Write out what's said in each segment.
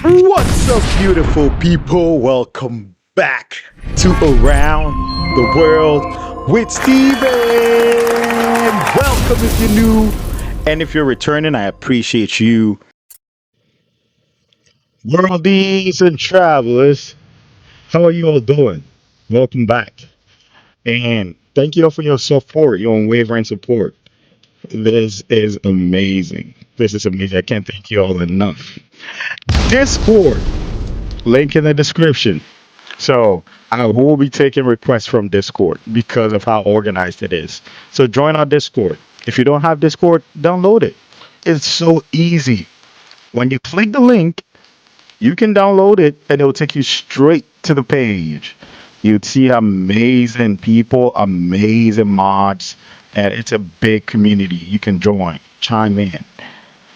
What's up, beautiful people? Welcome back to Around the World with Steven. Welcome if you're new, and if you're returning, I appreciate you. Worldies and travelers, how are you all doing? Welcome back, and thank you all for your support, your unwavering support. This is amazing. This is amazing. I can't thank you all enough. Discord, link in the description. So I will be taking requests from Discord because of how organized it is. So join our Discord. If you don't have Discord, download it. It's so easy. When you click the link, you can download it and it will take you straight to the page. You'd see amazing people, amazing mods, and it's a big community. You can join, chime in,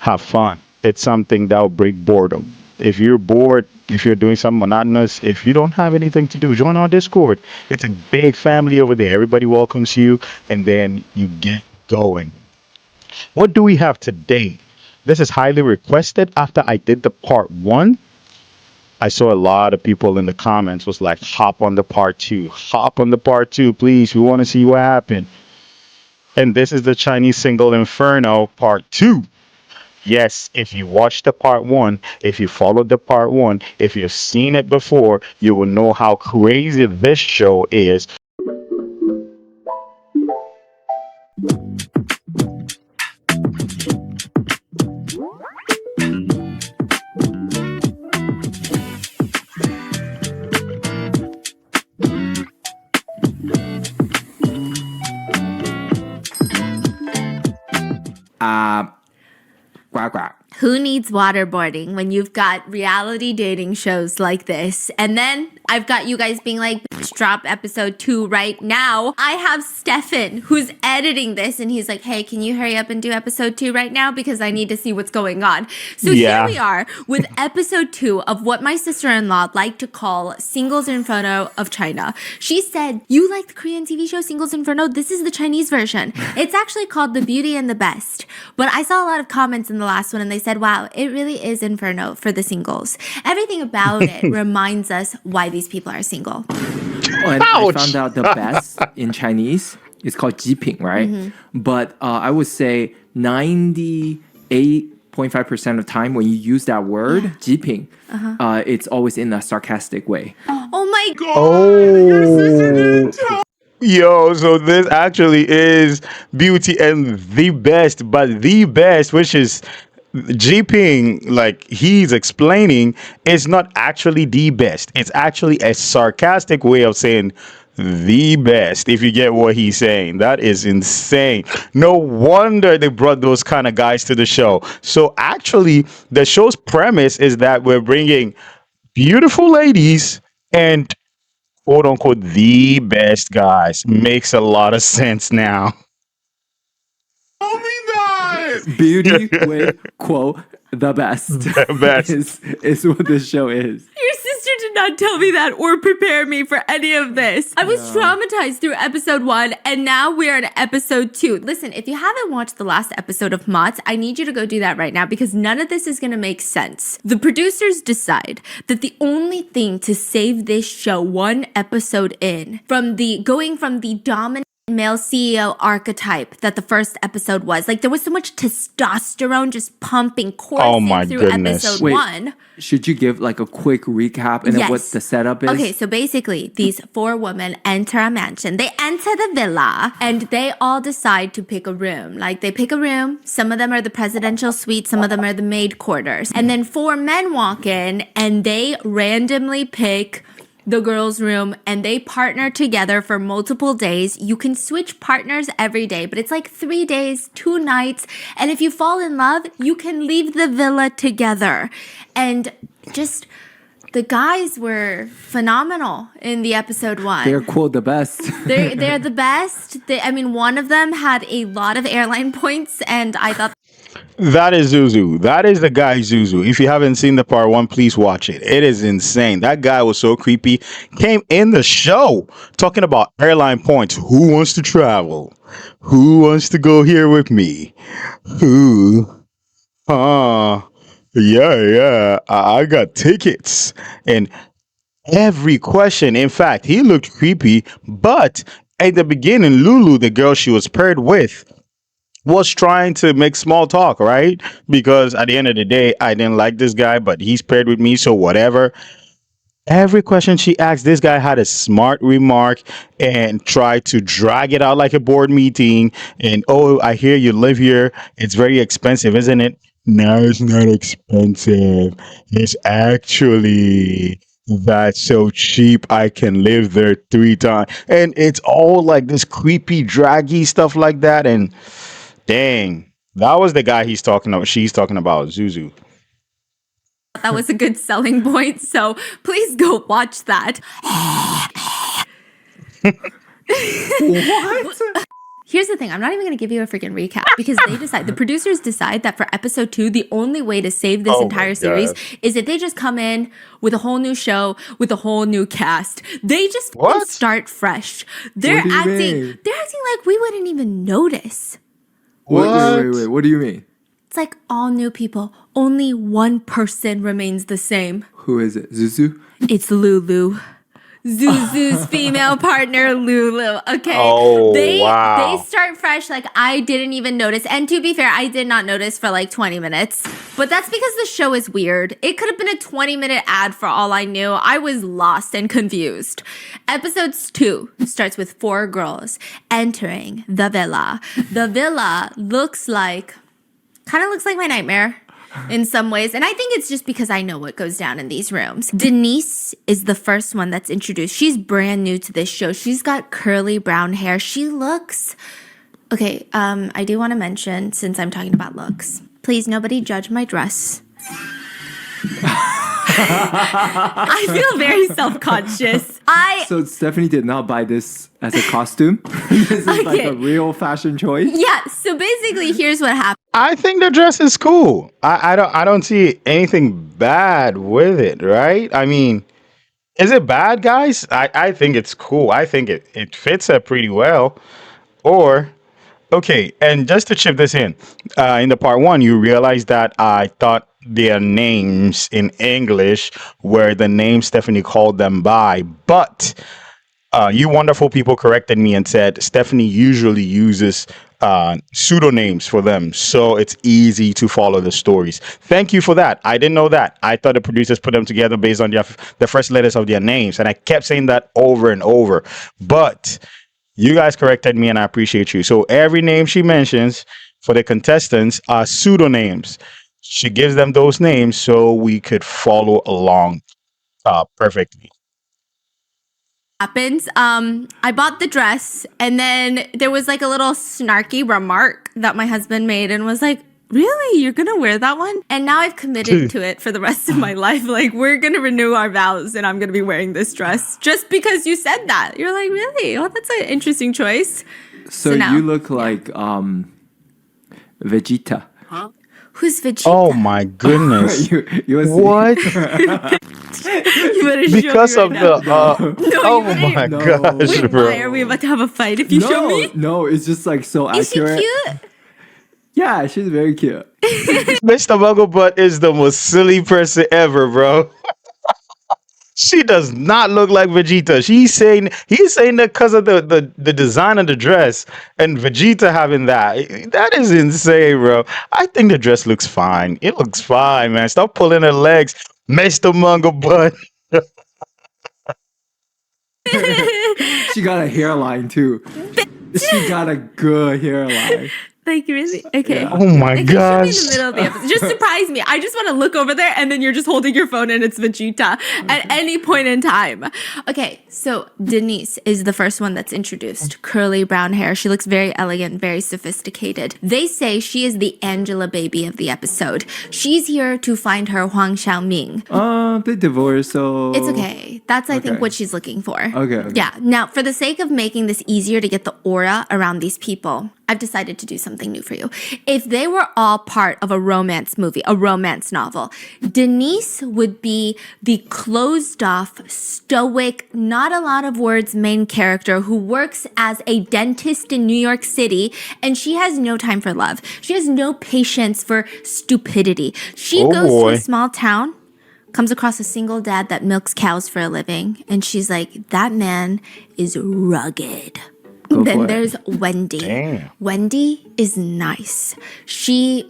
have fun. It's something that will break boredom. If you're bored, if you're doing something monotonous, if you don't have anything to do, join our Discord. It's a big family over there. Everybody welcomes you, and then you get going. What do we have today? This is highly requested after I did the part one. I saw a lot of people in the comments was like, hop on the part two. Hop on the part two, please. We want to see what happened. And this is the Chinese single Inferno part two. Yes, if you watched the part one, if you followed the part one, if you've seen it before, you will know how crazy this show is. Quack quack. Who needs waterboarding when you've got reality dating shows like this? And then I've got you guys being like, "Bitch, drop episode 2 right now." I have Stefan who's editing this and he's like, "Hey, can you hurry up and do episode 2 right now? Because I need to see what's going on." So Yeah. here we are with episode 2 of what my sister-in-law liked to call Singles Inferno of China. She said, "You like the Korean TV show Singles Inferno? This is the Chinese version. It's actually called The Beauty and the Best." But I saw a lot of comments in the last one and they said, "Wow, it really is Inferno for the singles." Everything about it reminds us why these people are single. Oh, and I Ouch. found out the best in Chinese is called jiping, right? But I would say 98.5% of the time when you use that word, jiping, it's always in a sarcastic way. Oh my god. Oh. Yo, so this actually is Beauty and the Best, but the best, which is Jeeping, like he's explaining, is not actually the best. It's actually a sarcastic way of saying the best, if you get what he's saying. That is insane. No wonder they brought those kind of guys to the show. So actually, the show's premise is that we're bringing beautiful ladies and quote unquote the best guys. Makes a lot of sense now. Beauty with, quote, the best. The best. is what this show is. Your sister did not tell me that or prepare me for any of this. I was traumatized through episode 1 and now we're in episode 2. Listen, if you haven't watched the last episode of MOTS, I need you to go do that right now because none of this is going to make sense. The producers decide that the only thing to save this show one episode in from going from the dominant male CEO archetype that the first episode was. Like there was so much testosterone just pumping coursing Oh my through goodness. episode Wait. 1. Should you give like a quick recap and then what the setup is? Okay, so basically, these 4 women enter a mansion. They enter the villa and they all decide to pick a room. Like they pick a room. Some of them are the presidential suite. Some of them are the maid quarters. And then 4 men walk in and they randomly pick the girls' room and they partner together for multiple days. You can switch partners every day, but it's like 3 days, 2 nights. And if you fall in love, you can leave the villa together. And just the guys were phenomenal in the episode 1. They're, quote, the best. They're the best. One of them had a lot of airline points and I thought That is Zuzu. That is the guy Zuzu. If you haven't seen the part one, please watch it. It is insane. That guy was so creepy. Came in the show talking about airline points. Who wants to travel? Who wants to go here with me? Who? Yeah. I got tickets. And every question, in fact, he looked creepy. But at the beginning, Lulu, the girl she was paired with, was trying to make small talk, right? Because at the end of the day, I didn't like this guy, but he's paired with me, so whatever. Every question she asked, this guy had a smart remark and tried to drag it out like a board meeting. And oh, I hear you live here. It's very expensive, isn't it? No, it's not expensive. It's actually that's so cheap. I can live there 3 times. And it's all like this creepy, draggy stuff like that. And dang, that was the guy he's talking about. She's talking about Zuzu. That was a good selling point. So please go watch that. What? Here's the thing. I'm not even going to give you a freaking recap because the producers decide that for episode 2, the only way to save this Oh my entire series God. is if they just come in with a whole new show, with a whole new cast. They just What? start fresh. What do you mean? They're acting like we wouldn't even notice. Wait. What do you mean? It's like all new people. Only one person remains the same. Who is it? Zuzu? It's Lulu. Zuzu's female partner, Lulu. Okay. Oh, They wow. start fresh. Like I didn't even notice. And to be fair, I did not notice for like 20 minutes. But that's because the show is weird. It could have been a 20-minute ad for all I knew. I was lost and confused. Episodes 2 starts with 4 girls entering the villa. The villa kind of looks like my nightmare in some ways. And I think it's just because I know what goes down in these rooms. Denise is the first one that's introduced. She's brand new to this show. She's got curly brown hair. She looks... Okay, I do want to mention, since I'm talking about looks, please nobody judge my dress. I feel very self-conscious. So Stephanie did not buy this as a costume? This is like Okay. a real fashion choice? Yeah, so basically here's what happened. I think the dress is cool. I don't see anything bad with it, right? I mean, is it bad, guys? I think it's cool. I think it fits her pretty well. Or okay, and just to chip this in the part 1, you realize that I thought their names in English were the names Stephanie called them by, but you wonderful people corrected me and said Stephanie usually uses pseudonyms for them, so it's easy to follow the stories. Thank you for that. I didn't know that. I thought the producers put them together based on the first letters of their names, and I kept saying that over and over. But you guys corrected me, and I appreciate you. So every name she mentions for the contestants are pseudonyms. She gives them those names so we could follow along perfectly. I bought the dress, and then there was like a little snarky remark that my husband made and was like, really? You're gonna wear that one? And now I've committed to it for the rest of my life. Like, we're gonna renew our vows and I'm gonna be wearing this dress just because you said that. You're like, really? Oh, that's an interesting choice. So now- you look like Vegeta. Who's Vegeta? Oh my goodness. you was What? You better show Because me of right the now. oh better- my No. gosh, Wait, why bro. are we about to have a fight if you show me? No, it's just like so Is she accurate. cute? Yeah, she's very cute. Mr. Muggle Butt is the most silly person ever, bro. She does not look like Vegeta. He's saying that because of the design of the dress and Vegeta having that. That is insane, bro. I think the dress looks fine. It looks fine, man. Stop pulling her legs, Mr. Muggle Butt. She got a hairline too. She got a good hairline. Like, really? Okay. Yeah. Oh my Like, show me in gosh. the middle of the episode. Just surprise me. I just want to look over there and then you're just holding your phone and it's Vegeta at any point in time. Okay, so Denise is the first one that's introduced. Curly brown hair. She looks very elegant, very sophisticated. They say she is the Angela baby of the episode. She's here to find her Huang Xiaoming. They divorced, so It's okay. That's, I think, Okay. what she's looking for. Okay. Yeah. Now, for the sake of making this easier to get the aura around these people, I've decided to do something new for you. If they were all part of a romance movie, a romance novel, Denise would be the closed off, stoic, not a lot of words main character who works as a dentist in New York City, and she has no time for love. She has no patience for stupidity. She goes to a small town, comes across a single dad that milks cows for a living, and she's like, that man is rugged. Then there's Wendy. Damn. Wendy is nice. She's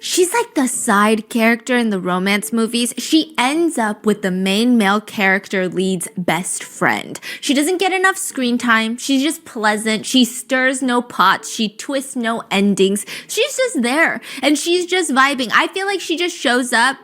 like the side character in the romance movies. She ends up with the main male character lead's best friend. She doesn't get enough screen time. She's just pleasant. She stirs no pots. She twists no endings. She's just there. And she's just vibing. I feel like she just shows up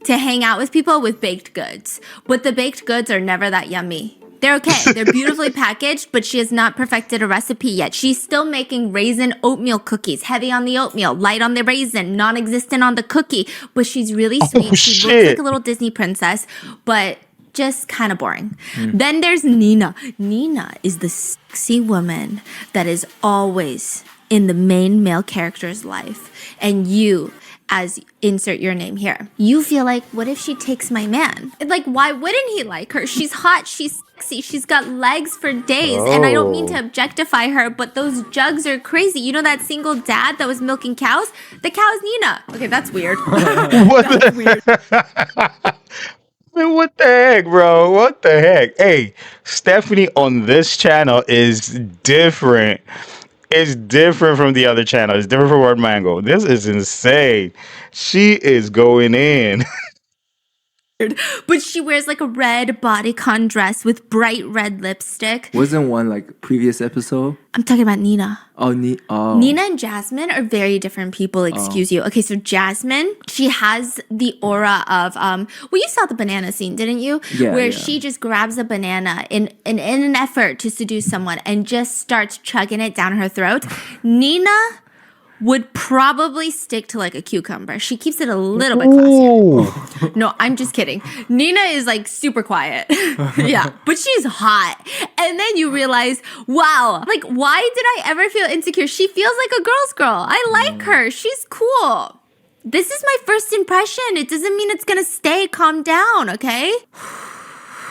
to hang out with people with baked goods. But the baked goods are never that yummy. They're okay. They're beautifully packaged, but she has not perfected a recipe yet. She's still making raisin oatmeal cookies, heavy on the oatmeal, light on the raisin, non-existent on the cookie. But she's really sweet. She looks like a little Disney princess, but just kind of boring. Then there's Nina. Nina is the sexy woman that is always in the main male character's life. And you, as insert your name here, you feel like, what if she takes my man? Like, why wouldn't he like her? She's hot, she's sexy, she's got legs for days. And I don't mean to objectify her, but those jugs are crazy. You know that single dad that was milking cows? The cow is Nina. Okay, that's weird. That's weird. Man, what the heck, bro? What the heck? Hey, Stephanie on this channel is different. It's different from the other channel. It's different from Word Mango. This is insane. She is going in. But she wears like a red bodycon dress with bright red lipstick. Wasn't one like previous episode? I'm talking about Nina. Oh. Nina and Jasmine are very different people, excuse you. Okay, so Jasmine, she has the aura of, well, you saw the banana scene, didn't you? Yeah, Where she just grabs a banana in an effort to seduce someone and just starts chugging it down her throat. Nina would probably stick to like a cucumber. She keeps it a little bit classier. No, I'm just kidding. Nina is like super quiet. Yeah, but she's hot. And then you realize, wow, like why did I ever feel insecure? She feels like a girl's girl. I like her. She's cool. This is my first impression. It doesn't mean it's gonna stay. Calm down, okay?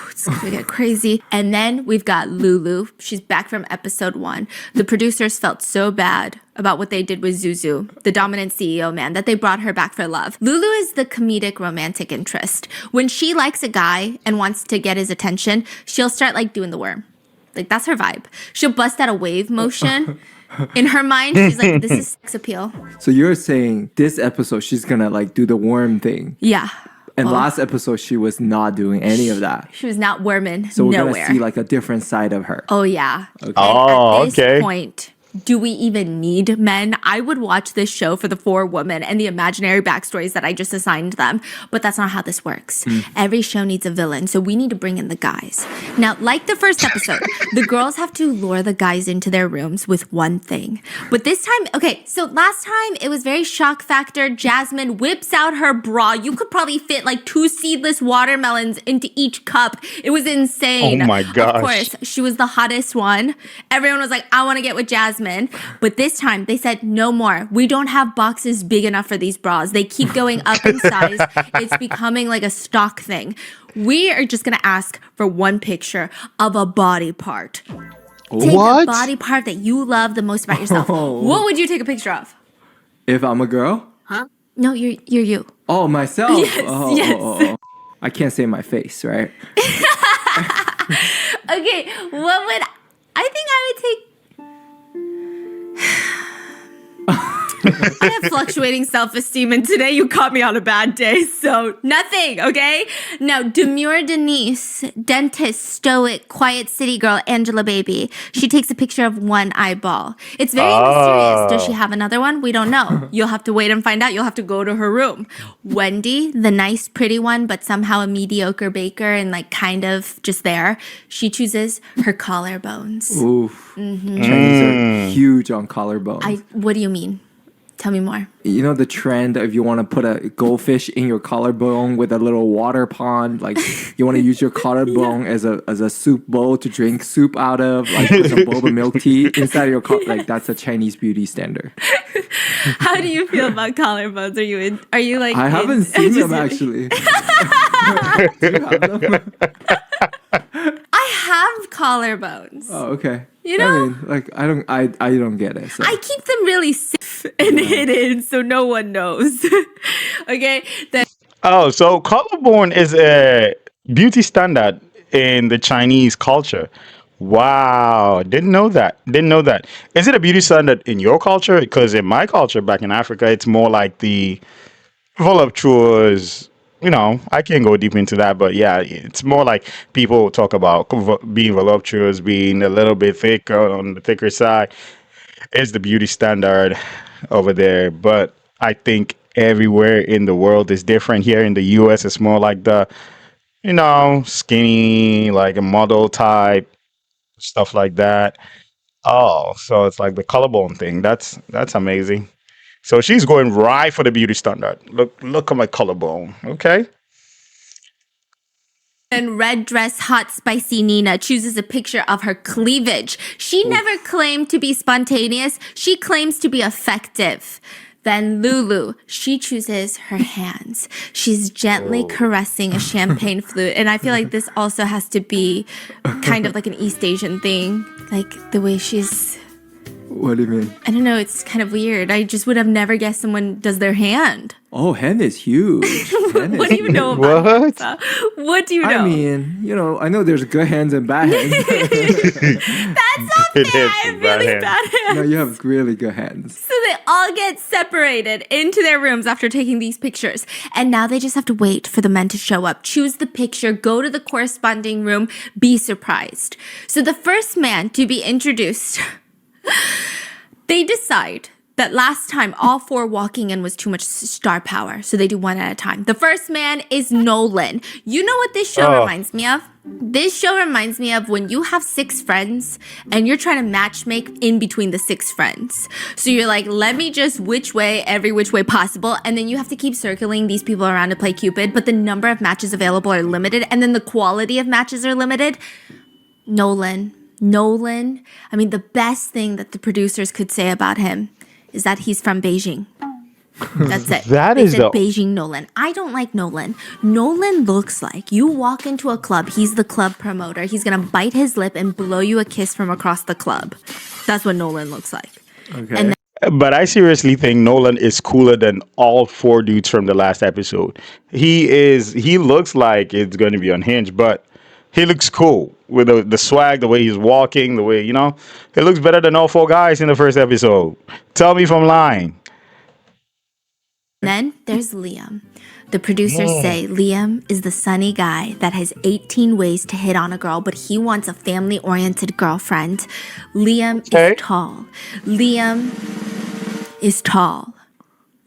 It's gonna get crazy. And then we've got Lulu. She's back from episode 1. The producers felt so bad about what they did with Zuzu, the dominant CEO man, that they brought her back for love. Lulu is the comedic romantic interest. When she likes a guy and wants to get his attention, she'll start like doing the worm. Like that's her vibe. She'll bust out a wave motion. In her mind, she's like, this is sex appeal. So you're saying this episode she's gonna like do the worm thing. Yeah. And last episode, she was not doing any of that. She was not worming So we're nowhere. going to see like a different side of her. Oh, yeah. Okay. Oh, At this point, do we even need men? I would watch this show for the 4 women and the imaginary backstories that I just assigned them. But that's not how this works. Every show needs a villain, so we need to bring in the guys. Now, like the first episode, the girls have to lure the guys into their rooms with one thing. But this time, okay, so last time it was very shock factor. Jasmine whips out her bra. You could probably fit like 2 seedless watermelons into each cup. It was insane. Oh my gosh. Of course, she was the hottest one. Everyone was like, I want to get with Jasmine. But this time they said no more. We don't have boxes big enough for these bras. They keep going up in size. It's becoming like a stock thing. We are just going to ask for one picture of a body part. Take the body part that you love the most about yourself. What would you take a picture of? If I'm a girl? No, you're you. Oh, myself? Yes, yes. I can't say my face, right? Okay, what would... I think I would take... I have fluctuating self-esteem, and today you caught me on a bad day, so nothing, okay? Now, demure Denise, dentist, stoic, quiet city girl, Angela Baby. She takes a picture of one eyeball. It's very mysterious. Does she have another one? We don't know. You'll have to wait and find out. You'll have to go to her room. Wendy, the nice, pretty one, but somehow a mediocre baker and like kind of just there. She chooses her collarbones. Oof. Chinese are huge on collarbone. What do you mean? Tell me more. You know the trend if you want to put a goldfish in your collarbone with a little water pond, like you want to use your collarbone as a soup bowl to drink soup out of, like with some boba milk tea inside of your like that's a Chinese beauty standard. How do you feel about collarbones? Are you like? I haven't seen them actually. Do you have them? I have collarbones. Oh, okay. You know? I mean, like I don't get it. So. I keep them really safe and hidden so no one knows. Okay? Oh, so collarbone is a beauty standard in the Chinese culture. Wow, didn't know that. Didn't know that. Is it a beauty standard in your culture? Because in my culture back in Africa, it's more like the voluptuous. I can't go deep into that, but yeah, it's more like people talk about being voluptuous, being a little bit thicker on the thicker side is the beauty standard over there. But I think everywhere in the world is different. Here in the US, it's more like the, skinny, like a model type, stuff like that. Oh, so it's like the collarbone thing. That's amazing. So she's going right for the beauty standard. Look at my collarbone. Okay. And red dress hot spicy Nina chooses a picture of her cleavage. She never claimed to be spontaneous. She claims to be effective. Then Lulu, she chooses her hands. She's gently caressing a champagne flute. And I feel like this also has to be kind of like an East Asian thing. Like the way she's... What do you mean? I don't know. It's kind of weird. I just would have never guessed someone does their hand. Oh, hand is huge. What do you know about What? that? What do you know? I mean, I know there's good hands and bad hands. That's not Good fair. hands I have and bad really hands. bad hands. No, you have really good hands. So they all get separated into their rooms after taking these pictures. And now they just have to wait for the men to show up. Choose the picture, go to the corresponding room, be surprised. So the first man to be introduced, they decide that last time all four walking in was too much star power. So they do one at a time. The first man is Nolan. You know what this show reminds me of? This show reminds me of when you have 6 friends and you're trying to matchmake in between the 6 friends. So you're like, let me just every which way possible. And then you have to keep circling these people around to play Cupid. But the number of matches available are limited. And then the quality of matches are limited. Nolan, I mean, the best thing that the producers could say about him is that he's from Beijing. That's it. They said Beijing Nolan. I don't like Nolan. Nolan looks like you walk into a club, he's the club promoter. He's going to bite his lip and blow you a kiss from across the club. That's what Nolan looks like. Okay. But I seriously think Nolan is cooler than all 4 dudes from the last episode. He looks like it's going to be unhinged, but he looks cool with the swag, the way he's walking, the way, he looks better than all 4 guys in the first episode. Tell me if I'm lying. Then there's Liam. The producers say Liam is the sunny guy that has 18 ways to hit on a girl, but he wants a family-oriented girlfriend. Liam is tall. Liam is tall.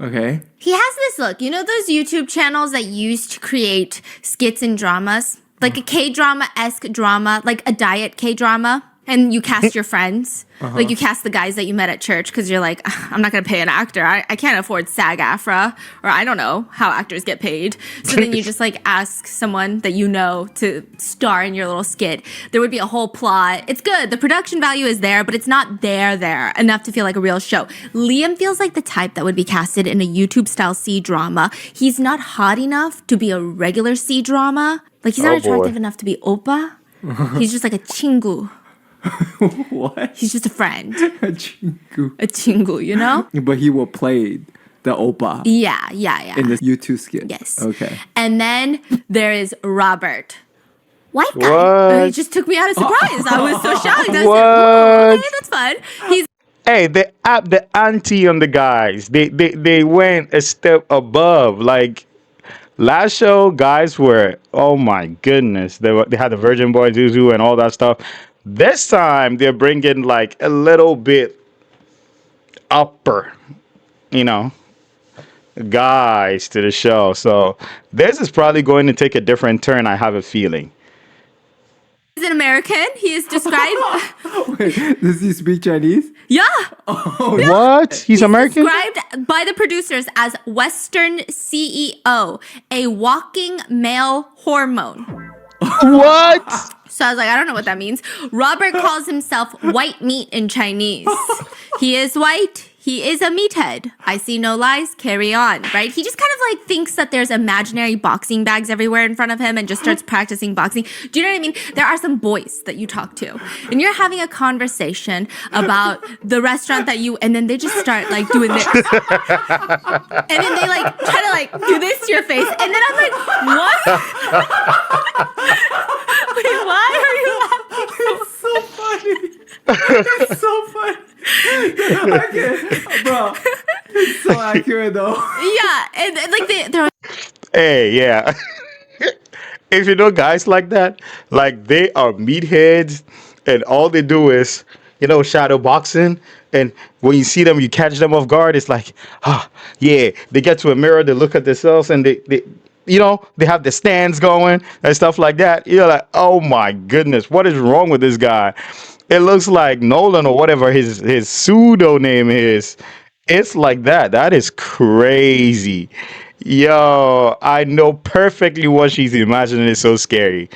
Okay. He has this look. You know those YouTube channels that used to create skits and dramas? Like a K-drama-esque drama, like a diet K-drama. And you cast your friends. Like you cast the guys that you met at church because you're like, I'm not going to pay an actor. I can't afford SAG-AFTRA. Or I don't know how actors get paid. So then you just like ask someone that you know to star in your little skit. There would be a whole plot. It's good. The production value is there, but it's not there enough to feel like a real show. Liam feels like the type that would be casted in a YouTube-style C-drama. He's not hot enough to be a regular C-drama. Like he's not attractive enough to be oppa. He's just like a chingu. What? He's just a friend. A chingu. A chingu, you know? But he will play the oppa. Yeah. In this YouTube skit. Yes. Okay. And then there is Robert. White guy. What? It just took me out of surprise. I was so shocked. I was What? like, okay, that's fun. He's Hey, the ante on the guys. They went a step above. Like last show, guys were, oh my goodness, they had the Virgin Boy Zuzu and all that stuff. This time they're bringing like a little bit upper, guys to the show. So this is probably going to take a different turn. I have a feeling. He's an American. He is described. Wait, does he speak Chinese? Yeah. What? He's American? Described by the producers as Western CEO, a walking male hormone. What? So I was like, I don't know what that means. Robert calls himself white meat in Chinese. He is white. He is a meathead. I see no lies. Carry on, right? He just kind of like thinks that there's imaginary boxing bags everywhere in front of him and just starts practicing boxing. Do you know what I mean? There are some boys that you talk to and you're having a conversation about the restaurant that you, and then they just start like doing this. And then they like try to like do this to your face. And then I'm like, what? Wait, why are you laughing? It's so funny. It's so funny. I can't, bro. It's so accurate though. Yeah, and like they're Hey, yeah. If you know guys like that, like they are meatheads, and all they do is, shadow boxing. And when you see them, you catch them off guard. It's like, yeah. They get to a mirror, they look at themselves, and they have the stands going and stuff like that. You're like, oh my goodness, what is wrong with this guy? It looks like Nolan or whatever his pseudo name is. It's like that. That is crazy. Yo, I know perfectly what she's imagining. It's so scary.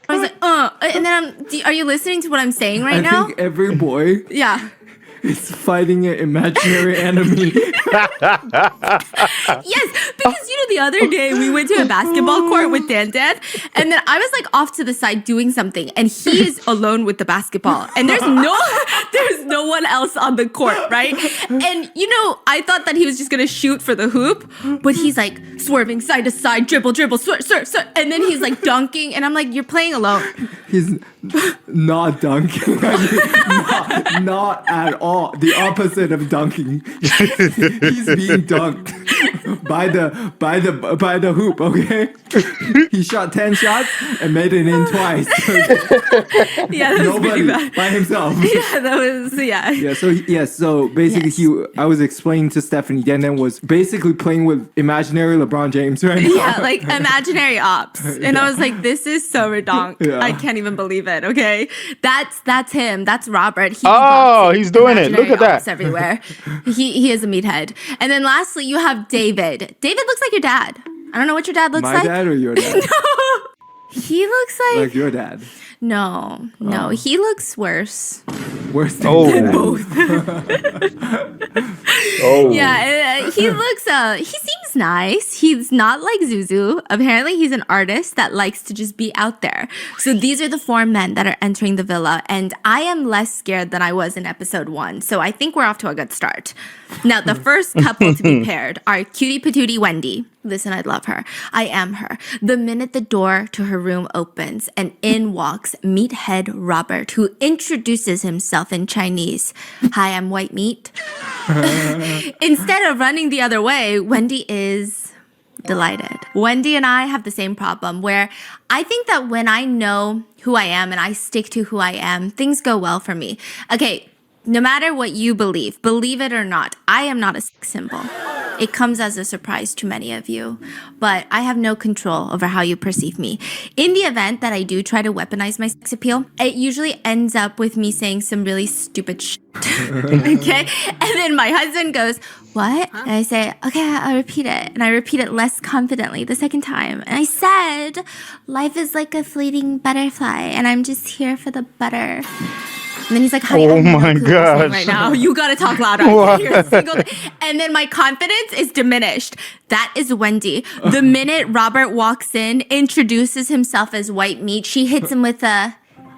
I was like, and then are you listening to what I'm saying right I now? think every boy Yeah. is fighting an imaginary enemy. Yes, because the other day we went to a basketball court with Dan, and then I was like off to the side doing something, and he is alone with the basketball, and there's no one else on the court, right? And I thought that he was just gonna shoot for the hoop, but he's like swerving side to side, dribble, swerve, and then he's like dunking, and I'm like, you're playing alone. He's not dunking. I mean, not at all. The opposite of dunking. He's being dunked by the hoop. Okay, he shot 10 shots and made it in twice. Yeah, that was pretty bad. By himself. Yeah, that was So basically, I was explaining to Stephanie. Dan was basically playing with imaginary LeBron James right now. Yeah, like imaginary ops, and I was like, this is so redonk. Yeah. I can't even believe it. Okay, that's him. That's Robert. He's doing it. Look at that. Everywhere. He is a meathead. And then lastly, you have David. David looks like your dad. I don't know what your dad looks My like. dad or your dad? No. He looks Like your dad. No, he looks worse. Worse than Oh. your dad. Both. Oh. Yeah, he looks, he seems nice. He's not like Zuzu. Apparently, he's an artist that likes to just be out there. So these are the 4 men that are entering the villa, and I am less scared than I was in episode 1. So I think we're off to a good start. Now, the first couple to be paired are Cutie Patootie Wendy. Listen, I love her. I am her. The minute the door to her room opens and in walks Meathead Robert, who introduces himself in Chinese. Hi, I'm white meat. Instead of running the other way, Wendy is delighted. Wendy and I have the same problem where I think that when I know who I am and I stick to who I am, things go well for me. Okay, no matter what you believe it or not, I am not a sex symbol. It comes as a surprise to many of you, but I have no control over how you perceive me. In the event that I do try to weaponize my sex appeal, it usually ends up with me saying some really stupid shit. Okay? And then my husband goes, what? And I say, okay, I'll repeat it. And I repeat it less confidently the second time. And I said, life is like a fleeting butterfly, and I'm just here for the butter. And then he's like, honey, Oh my gosh. right now. You gotta talk louder. I can't hear a single thing. And then my confidence is diminished. That is Wendy. The minute Robert walks in, introduces himself as white meat, she hits him with a,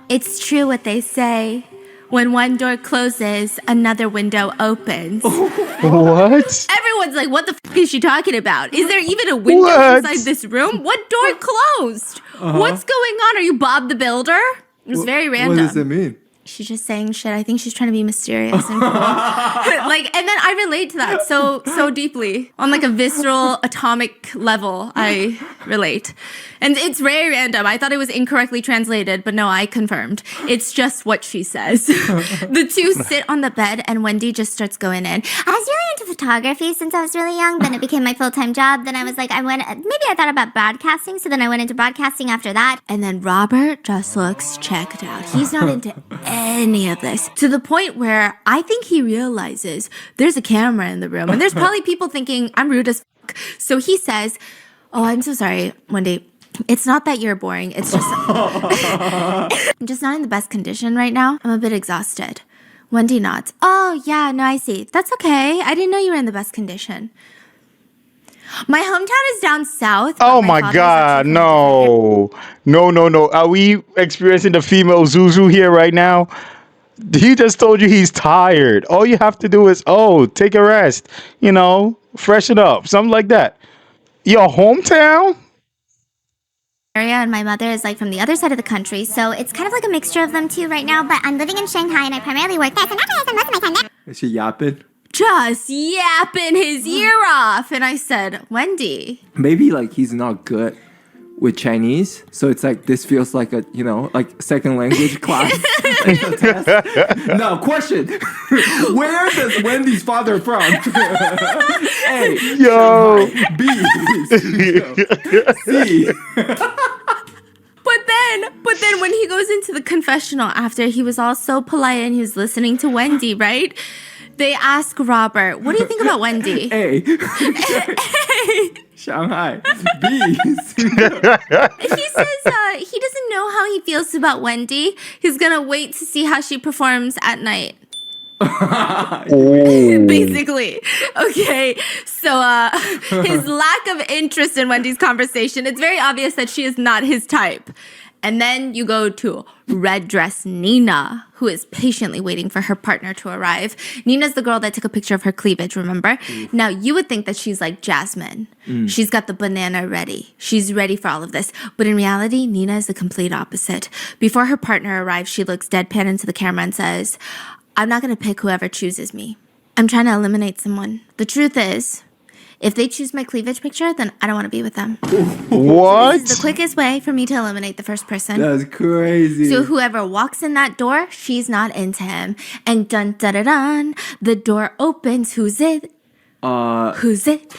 it's true what they say. When one door closes, another window opens. What? Everyone's like, what the f*** is she talking about? Is there even a window What? inside this room? What door closed? What's going on? Are you Bob the Builder? It was very random. What does it mean? she's just saying shit. I think she's trying to be mysterious and cool. Like, and then I relate to that so deeply on like a visceral atomic level. I relate, and it's very random. I thought it was incorrectly translated, but no, I confirmed. It's just what she says. The two sit on the bed, and Wendy just starts going in. I was really into photography since I was really young. Then it became my full-time job. Then I was like, maybe I thought about broadcasting. So then I went into broadcasting after that. And then Robert just looks checked out. He's not into any of this, to the point where I think he realizes there's a camera in the room, and there's probably people thinking I'm rude as fuck. So he says, "Oh, I'm so sorry, Wendy. It's not that you're boring. It's just I'm just not in the best condition right now. I'm a bit exhausted." Wendy nods. "Oh, yeah, no, I see. That's okay. I didn't know you were in the best condition. My hometown is down south." Oh my God, no. No. Are we experiencing the female Zuzu here right now? He just told you he's tired. All you have to do is, take a rest, freshen up, something like that. Your hometown? Area, and my mother is like from the other side of the country, so it's kind of like a mixture of them two right now. But I'm living in Shanghai, and I primarily work there, so that's why I spend most of my time there. Is she yapping? Just yapping his ear off. And I said, "Wendy." Maybe like he's not good with Chinese, so it's like this feels like a like second language class. Like a test. Now, question: where does Wendy's father from? A. Yo. Shanghai. B. C. But then when he goes into the confessional after he was all so polite and he was listening to Wendy, right? They ask Robert, "What do you think about Wendy?" A. Shanghai. B. He says he doesn't know how he feels about Wendy. He's gonna wait to see how she performs at night. Basically. Okay. So his lack of interest in Wendy's conversation, it's very obvious that she is not his type. And then you go to red dress Nina, who is patiently waiting for her partner to arrive. Nina's the girl that took a picture of her cleavage, remember? Now, you would think that she's like Jasmine. She's got the banana ready. She's ready for all of this. But in reality, Nina is the complete opposite. Before her partner arrives, she looks deadpan into the camera and says, "I'm not going to pick whoever chooses me. I'm trying to eliminate someone. The truth is, if they choose my cleavage picture, then I don't want to be with them." What? This is the quickest way for me to eliminate the first person. That's crazy. So whoever walks in that door, she's not into him. And dun dun dun dun, the door opens. Who's it? Who's it?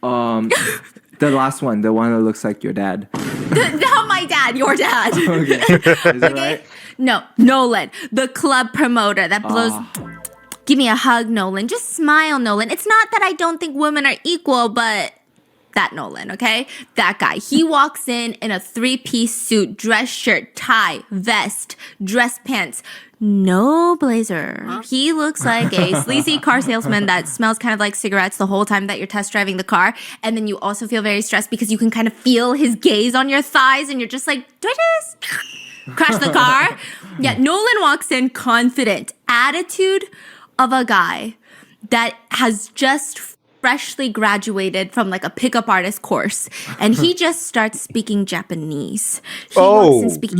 The last one, the one that looks like your dad. Not my dad, your dad. Okay. Is that right? No, Nolan, the club promoter that blows. Give me a hug, Nolan. Just smile, Nolan. It's not that I don't think women are equal, but that Nolan, okay? That guy. He walks in a 3-piece suit, dress shirt, tie, vest, dress pants, no blazer. He looks like a sleazy car salesman that smells kind of like cigarettes the whole time that you're test driving the car. And then you also feel very stressed because you can kind of feel his gaze on your thighs and you're just like, do I just crash the car? Yeah, Nolan walks in confident. Attitude of a guy that has just freshly graduated from like a pickup artist course, and he just starts speaking Japanese. He walks in speaking.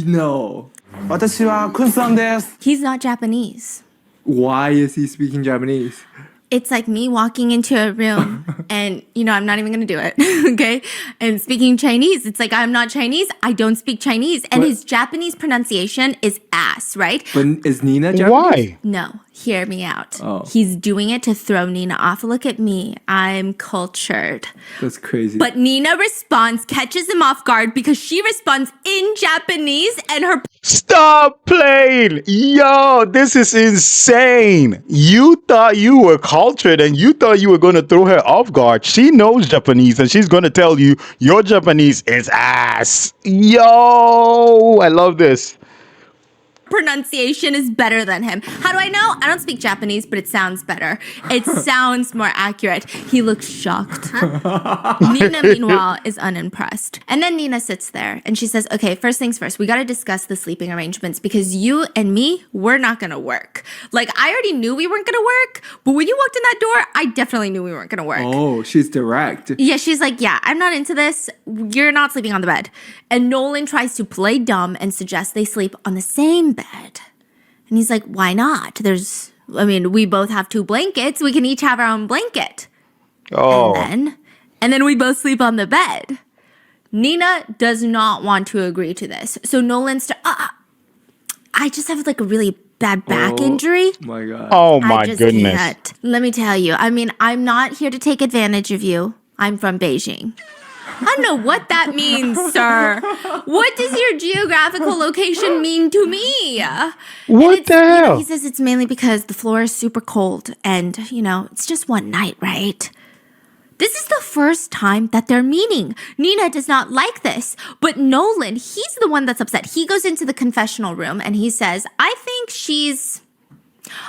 No. 私はクンさんです。 He's not Japanese. Why is he speaking Japanese? It's like me walking into a room and, I'm not even going to do it, okay? And speaking Chinese. It's like, I'm not Chinese. I don't speak Chinese. And his Japanese pronunciation is ass, right? But is Nina Japanese? Why? No, hear me out. Oh. He's doing it to throw Nina off. Look at me. I'm cultured. That's crazy. But Nina responds, catches him off guard because she responds in Japanese and her... Stop playing. Yo, this is insane. You thought you were cultured and you thought you were going to throw her off guard. She knows Japanese and she's going to tell you your Japanese is ass. Yo, I love this. pronunciation is better than him. How do I know? I don't speak Japanese, but it sounds better. It sounds more accurate. He looks shocked. Nina, meanwhile, is unimpressed. And then Nina sits there and she says, okay, first things first, we got to discuss the sleeping arrangements because you and me, we're not going to work. Like, I already knew we weren't going to work, but when you walked in that door, I definitely knew we weren't going to work. Oh, she's direct. Yeah, she's like, yeah, I'm not into this. You're not sleeping on the bed. And Nolan tries to play dumb and suggest they sleep on the same bed. And he's like, why not? We both have 2 blankets. We can each have our own blanket. Oh. And then we both sleep on the bed. Nina does not want to agree to this. So Nolan's, I just have like a really bad back injury. My God. Oh I my just goodness. can't. Let me tell you. I mean, I'm not here to take advantage of you. I'm from Beijing. I don't know what that means, sir. What does your geographical location mean to me? What the hell? He says it's mainly because the floor is super cold and, it's just one night, right? This is the first time that they're meeting. Nina does not like this, but Nolan, he's the one that's upset. He goes into the confessional room and he says, I think she's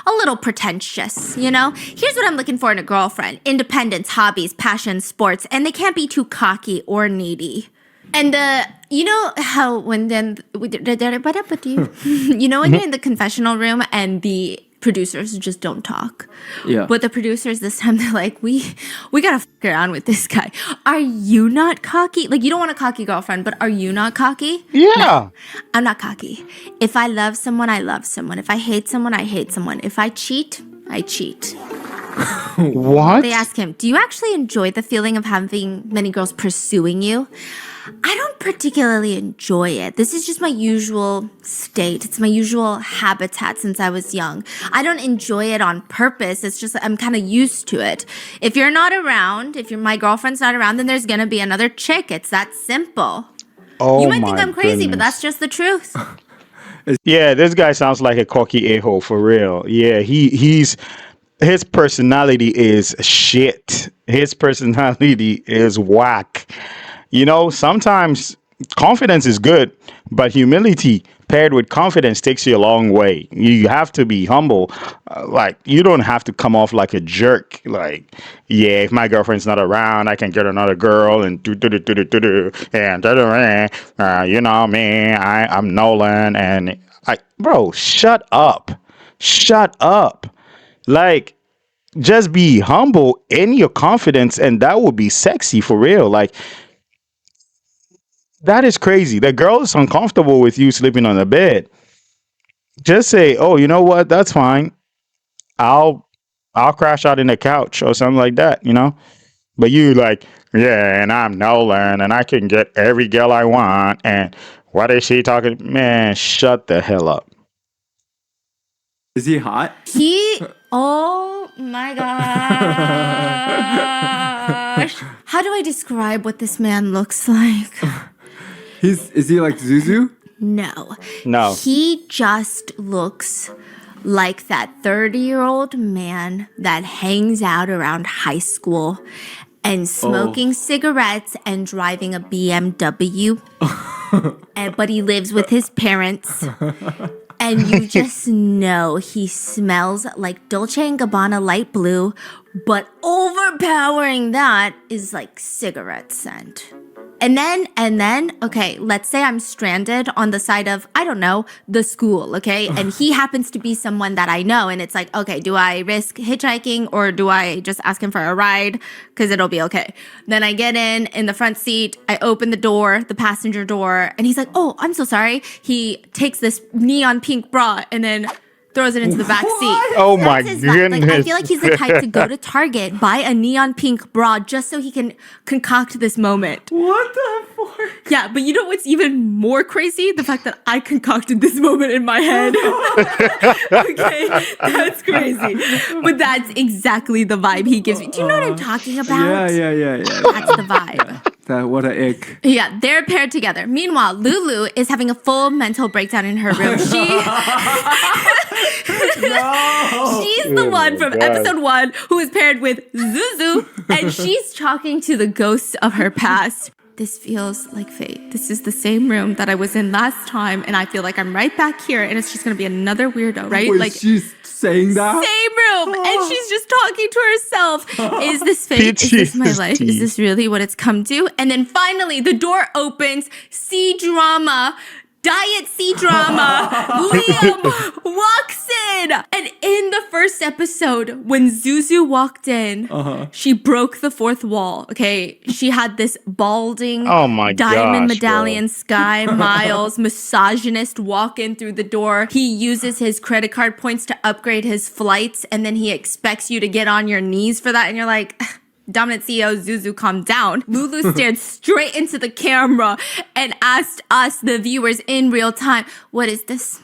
a little pretentious, Here's what I'm looking for in a girlfriend. Independence, hobbies, passions, sports, and they can't be too cocky or needy. And you know how when then when you're in the confessional room and the producers just don't talk. Yeah. But the producers this time, they're like, we gotta fuck around with this guy. Are you not cocky? Like, you don't want a cocky girlfriend, but are you not cocky? Yeah. No, I'm not cocky. If I love someone, I love someone. If I hate someone, I hate someone. If I cheat, I cheat. What? They ask him, do you actually enjoy the feeling of having many girls pursuing you? I don't particularly enjoy it. This is just my usual state. It's my usual habitat since I was young. I don't enjoy it on purpose. It's just I'm kind of used to it. If you're not around, my girlfriend's not around, then there's going to be another chick. It's that simple. Oh, You might think I'm crazy, but goodness. that's just the truth. Yeah, this guy sounds like a cocky a-hole for real. Yeah, his personality is shit. His personality is whack. Sometimes confidence is good, but humility paired with confidence takes you a long way. You have to be humble. You don't have to come off like a jerk. Like, yeah, if my girlfriend's not around, I can get another girl and I'm Nolan and bro, shut up. Shut up. Like, just be humble in your confidence and that would be sexy for real. Like, that is crazy. The girl is uncomfortable with you sleeping on the bed. Just say, "Oh, you know what? That's fine. I'll crash out in the couch or something like that." But you like, yeah, and I'm Nolan, and I can get every girl I want. And what is she talking? Man, shut the hell up. Is he hot? Oh my gosh. How do I describe what this man looks like? Is he like Zuzu? No. No. He just looks like that 30-year-old man that hangs out around high school and smoking cigarettes and driving a BMW. But he lives with his parents. And you just know he smells like Dolce & Gabbana light blue, but overpowering that is like cigarette scent. And then, okay, let's say I'm stranded on the side of, I don't know, the school, okay? And he happens to be someone that I know. And it's like, okay, do I risk hitchhiking or do I just ask him for a ride? Because it'll be okay. Then I get in the front seat. I open the door, the passenger door. And he's like, oh, I'm so sorry. He takes this neon pink bra and then throws it into the back seat. Oh my That's his vibe. goodness. I feel like he's the type to go to Target, buy a neon pink bra just so he can concoct this moment. What the fuck? Yeah, but you know what's even more crazy? The fact that I concocted this moment in my head. Okay, that's crazy. But that's exactly the vibe he gives me. Do you know what I'm talking about? Yeah. That's the vibe. What a ick. Yeah, they're paired together. Meanwhile, Lulu is having a full mental breakdown in her room. She's the one from episode 1 who is paired with Zuzu, and she's talking to the ghosts of her past. This feels like fate. This is the same room that I was in last time, and I feel like I'm right back here, and it's just gonna be another weirdo, right? Wait, like she's saying that? same room, and she's just talking to herself. Is this fate? Is this my life? Is this really what it's come to? And then finally, the door opens. See drama. Diet C drama. Liam walks in. And in the first episode, when Zuzu walked in, she broke the fourth wall. Okay. She had this balding Oh my diamond gosh, medallion, Sky Miles, misogynist walk in through the door. He uses his credit card points to upgrade his flights, and then he expects you to get on your knees for that. And you're like, dominant CEO Zuzu, calm down. Lulu stared straight into the camera and asked us, the viewers, in real time, what is this?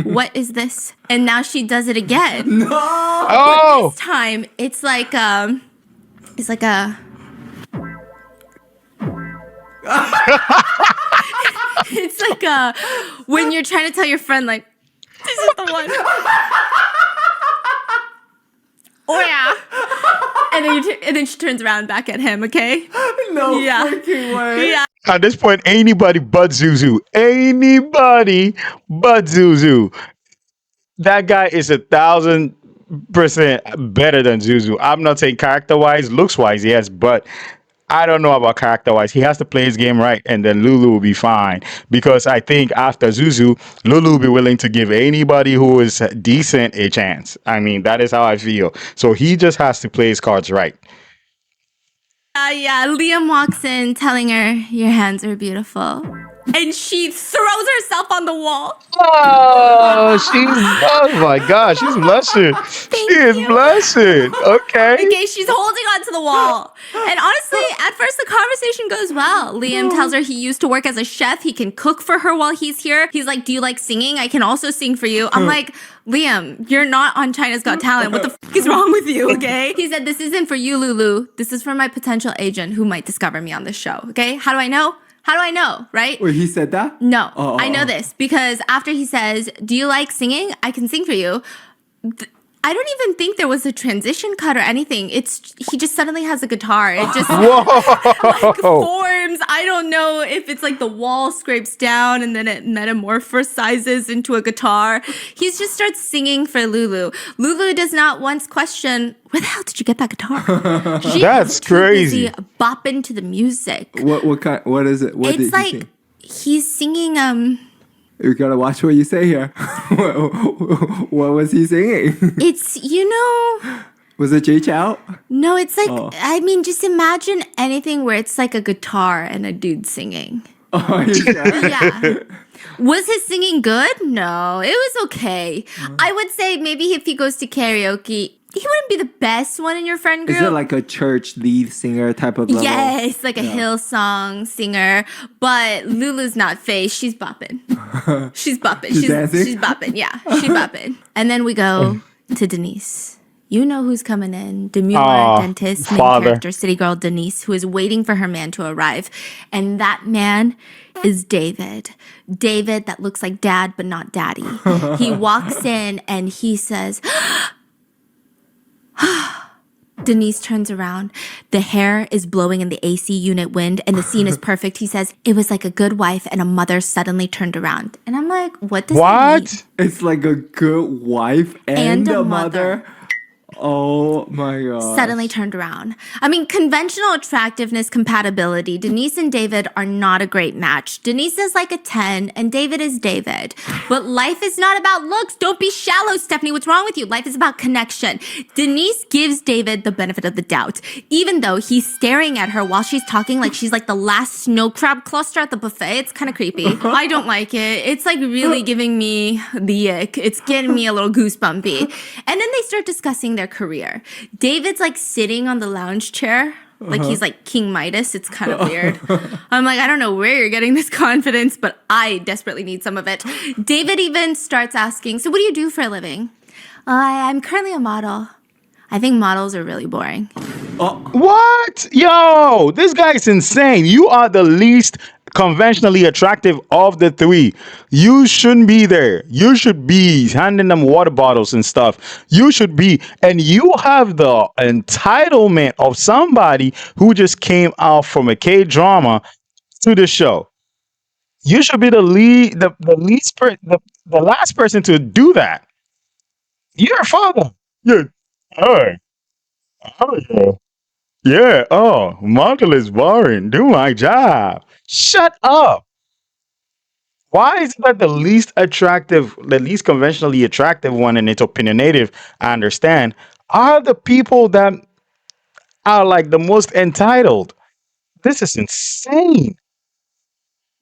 What is this? And now she does it again. No. Oh, This time, it's like a... It's like a... When you're trying to tell your friend, like, this is the one. Oh, yeah. And then she turns around back at him, okay? No Yeah. freaking way. Yeah. at this point, anybody but Zuzu. Anybody but Zuzu. That guy is 1,000% better than Zuzu. I'm not saying character wise, looks wise, yes, but I don't know about character wise. He has to play his game right, and then Lulu will be fine. Because I think after Zuzu, Lulu will be willing to give anybody who is decent a chance. I mean, that is how I feel. So he just has to play his cards right. Yeah, Liam walks in telling her, your hands are beautiful. And she throws herself on the wall. Oh my gosh, she's blushing. She is blushing. Okay. Okay, she's holding onto the wall. And honestly, at first the conversation goes well. Liam tells her he used to work as a chef. He can cook for her while he's here. He's like, do you like singing? I can also sing for you. I'm like, Liam, you're not on China's Got Talent. What the f*** is wrong with you, okay? He said, this isn't for you, Lulu. This is for my potential agent who might discover me on this show, okay? How do I know? How do I know, right? Wait, he said that? No, Oh, I know this because after he says, do you like singing? I can sing for you. I don't even think there was a transition cut or anything. He just suddenly has a guitar. It just like forms. I don't know if it's like the wall scrapes down and then it metamorphosizes into a guitar. He just starts singing for Lulu. Lulu does not once question, where the hell did you get that guitar? She That's is too crazy. busy bopping to the music. What kind? What is it? What It's did like he sing? he's singing You gotta watch what you say here. What was he singing? it's Was it Jay Chow? no, it's like Oh. I mean, just imagine anything where it's like a guitar and a dude singing. Oh, you sure? Yeah. Was his singing good? No, it was okay. I would say maybe if he goes to karaoke, he wouldn't be the best one in your friend group. Is it like a church lead singer type of level? Yes, like a Hillsong singer. But Lulu's not faced. She's bopping. She's bopping. She's dancing? She's bopping. Yeah, she's bopping. And then we go to Denise. You know who's coming in. Demure dentist, main father. character, city girl Denise, who is waiting for her man to arrive. And that man is David. David that looks like dad, but not daddy. He walks in and he says, Denise turns around. The hair is blowing in the AC unit wind and the scene is perfect. He says, it was like a good wife and a mother suddenly turned around. And I'm like, what does that mean? What? It's like a good wife and a mother. Oh my god. Suddenly turned around. I mean, conventional attractiveness compatibility. Denise and David are not a great match. Denise is like a 10 and David is David. But life is not about looks. Don't be shallow, Stephanie. What's wrong with you? Life is about connection. Denise gives David the benefit of the doubt, even though he's staring at her while she's talking like she's like the last snow crab cluster at the buffet. It's kind of creepy. I don't like it. It's like really giving me the ick. It's getting me a little goosebumpy. And then they start discussing their career. David's like sitting on the lounge chair like he's like King Midas. It's kind of weird. I'm like, I don't know where you're getting this confidence, but I desperately need some of it. David even starts asking, so what do you do for a living? I'm currently a model. I think models are really boring. What? Yo, this guy is insane. You are the least conventionally attractive of the three. You shouldn't be there. You should be handing them water bottles and stuff. You should be, and you have the entitlement of somebody who just came out from a K-drama to the show. You should be the last person to do that. You're a father. Yeah. Oh, yeah. Yeah. Oh, model is boring. Do my job. Shut up. Why is it that the least attractive, the least conventionally attractive one, and it's opinionative, I understand, are the people that are like the most entitled? This is insane.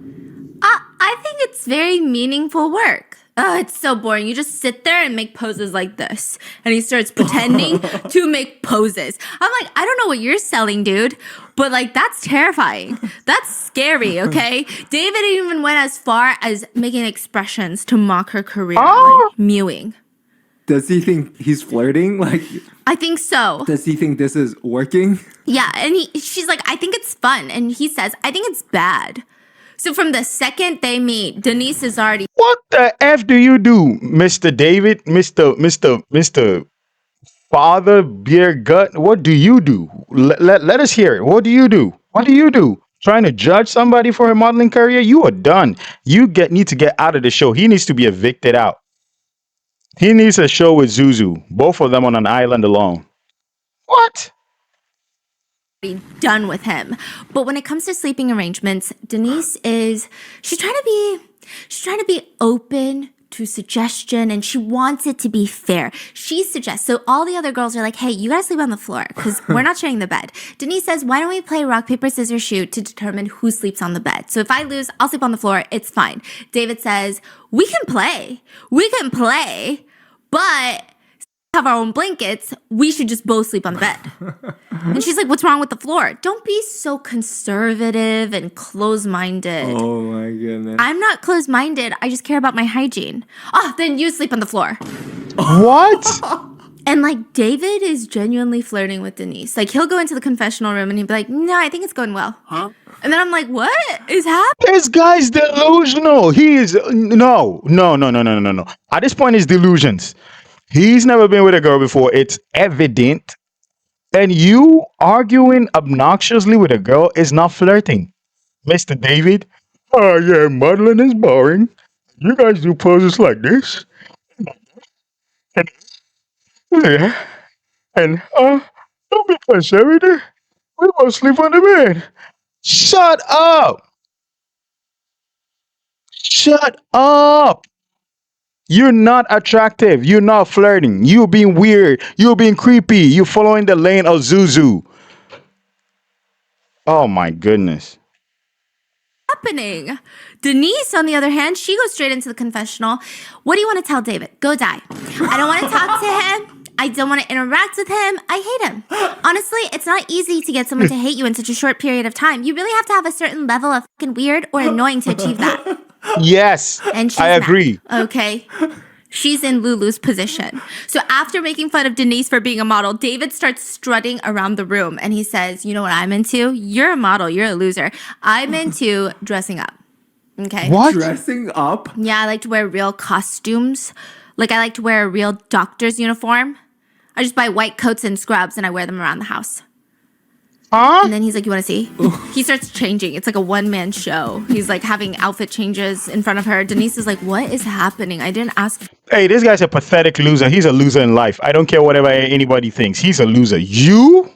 I think it's very meaningful work. Oh, it's so boring. You just sit there and make poses like this. And he starts pretending to make poses. I'm like, I don't know what you're selling, dude. But like, that's terrifying. That's scary, okay? David even went as far as making expressions to mock her career, Oh, like mewing. Does he think he's flirting? Like, I think so. does he think this is working? Yeah, and she's like, I think it's fun. And he says, I think it's bad. So from the second they meet, Denise is already what the F do you do, Mr. David, Mr. Father Beer Gut? What do you do? Let us hear it. What do you do? What do you do? Trying to judge somebody for her modeling career? You are done. You need to get out of the show. He needs to be evicted out. He needs a show with Zuzu, both of them on an island alone. What? done with him. But when it comes to sleeping arrangements, Denise is she's trying to be open to suggestion, and she wants it to be fair. She suggests, so all the other girls are like, hey, you gotta sleep on the floor because we're not sharing the bed. Denise says, why don't we play rock, paper, scissors, shoot to determine who sleeps on the bed? So if I lose, I'll sleep on the floor. It's fine. David says, we can play, but have our own blankets, we should just both sleep on the bed. And she's like, what's wrong with the floor? Don't be so conservative and close-minded. Oh my goodness. I'm not close-minded. I just care about my hygiene. Oh, then you sleep on the floor. What? And like, David is genuinely flirting with Denise. Like, he'll go into the confessional room and he'd be like, no, I think it's going well. Huh? And then I'm like, what is happening? This guy's delusional. He is no. At this point, it's delusions. He's never been with a girl before. It's evident. And you arguing obnoxiously with a girl is not flirting. Mr. David, oh yeah, modeling is boring. You guys do poses like this. And yeah. And don't be conservative. We both sleep on the bed. Shut up. Shut up. You're not attractive. You're not flirting. You're being weird. You're being creepy. You're following the lane of Zuzu. Oh my goodness. Happening? Denise, on the other hand, she goes straight into the confessional. What do you want to tell David? Go die. I don't want to talk to him. I don't want to interact with him. I hate him. Honestly, it's not easy to get someone to hate you in such a short period of time. You really have to have a certain level of fucking weird or annoying to achieve that. Yes, And she's I agree. mad, okay? She's in Lulu's position. So after making fun of Denise for being a model, David starts strutting around the room and he says, you know what I'm into? You're a model. You're a loser. I'm into dressing up. Okay? What? Dressing up? Yeah, I like to wear real costumes. Like, I like to wear a real doctor's uniform. I just buy white coats and scrubs and I wear them around the house. Huh? And then he's like, you want to see? He starts changing. It's like a one-man show. He's like having outfit changes in front of her. Denise is like, what is happening? I didn't ask. Hey, this guy's a pathetic loser. He's a loser in life. I don't care whatever anybody thinks. He's a loser. You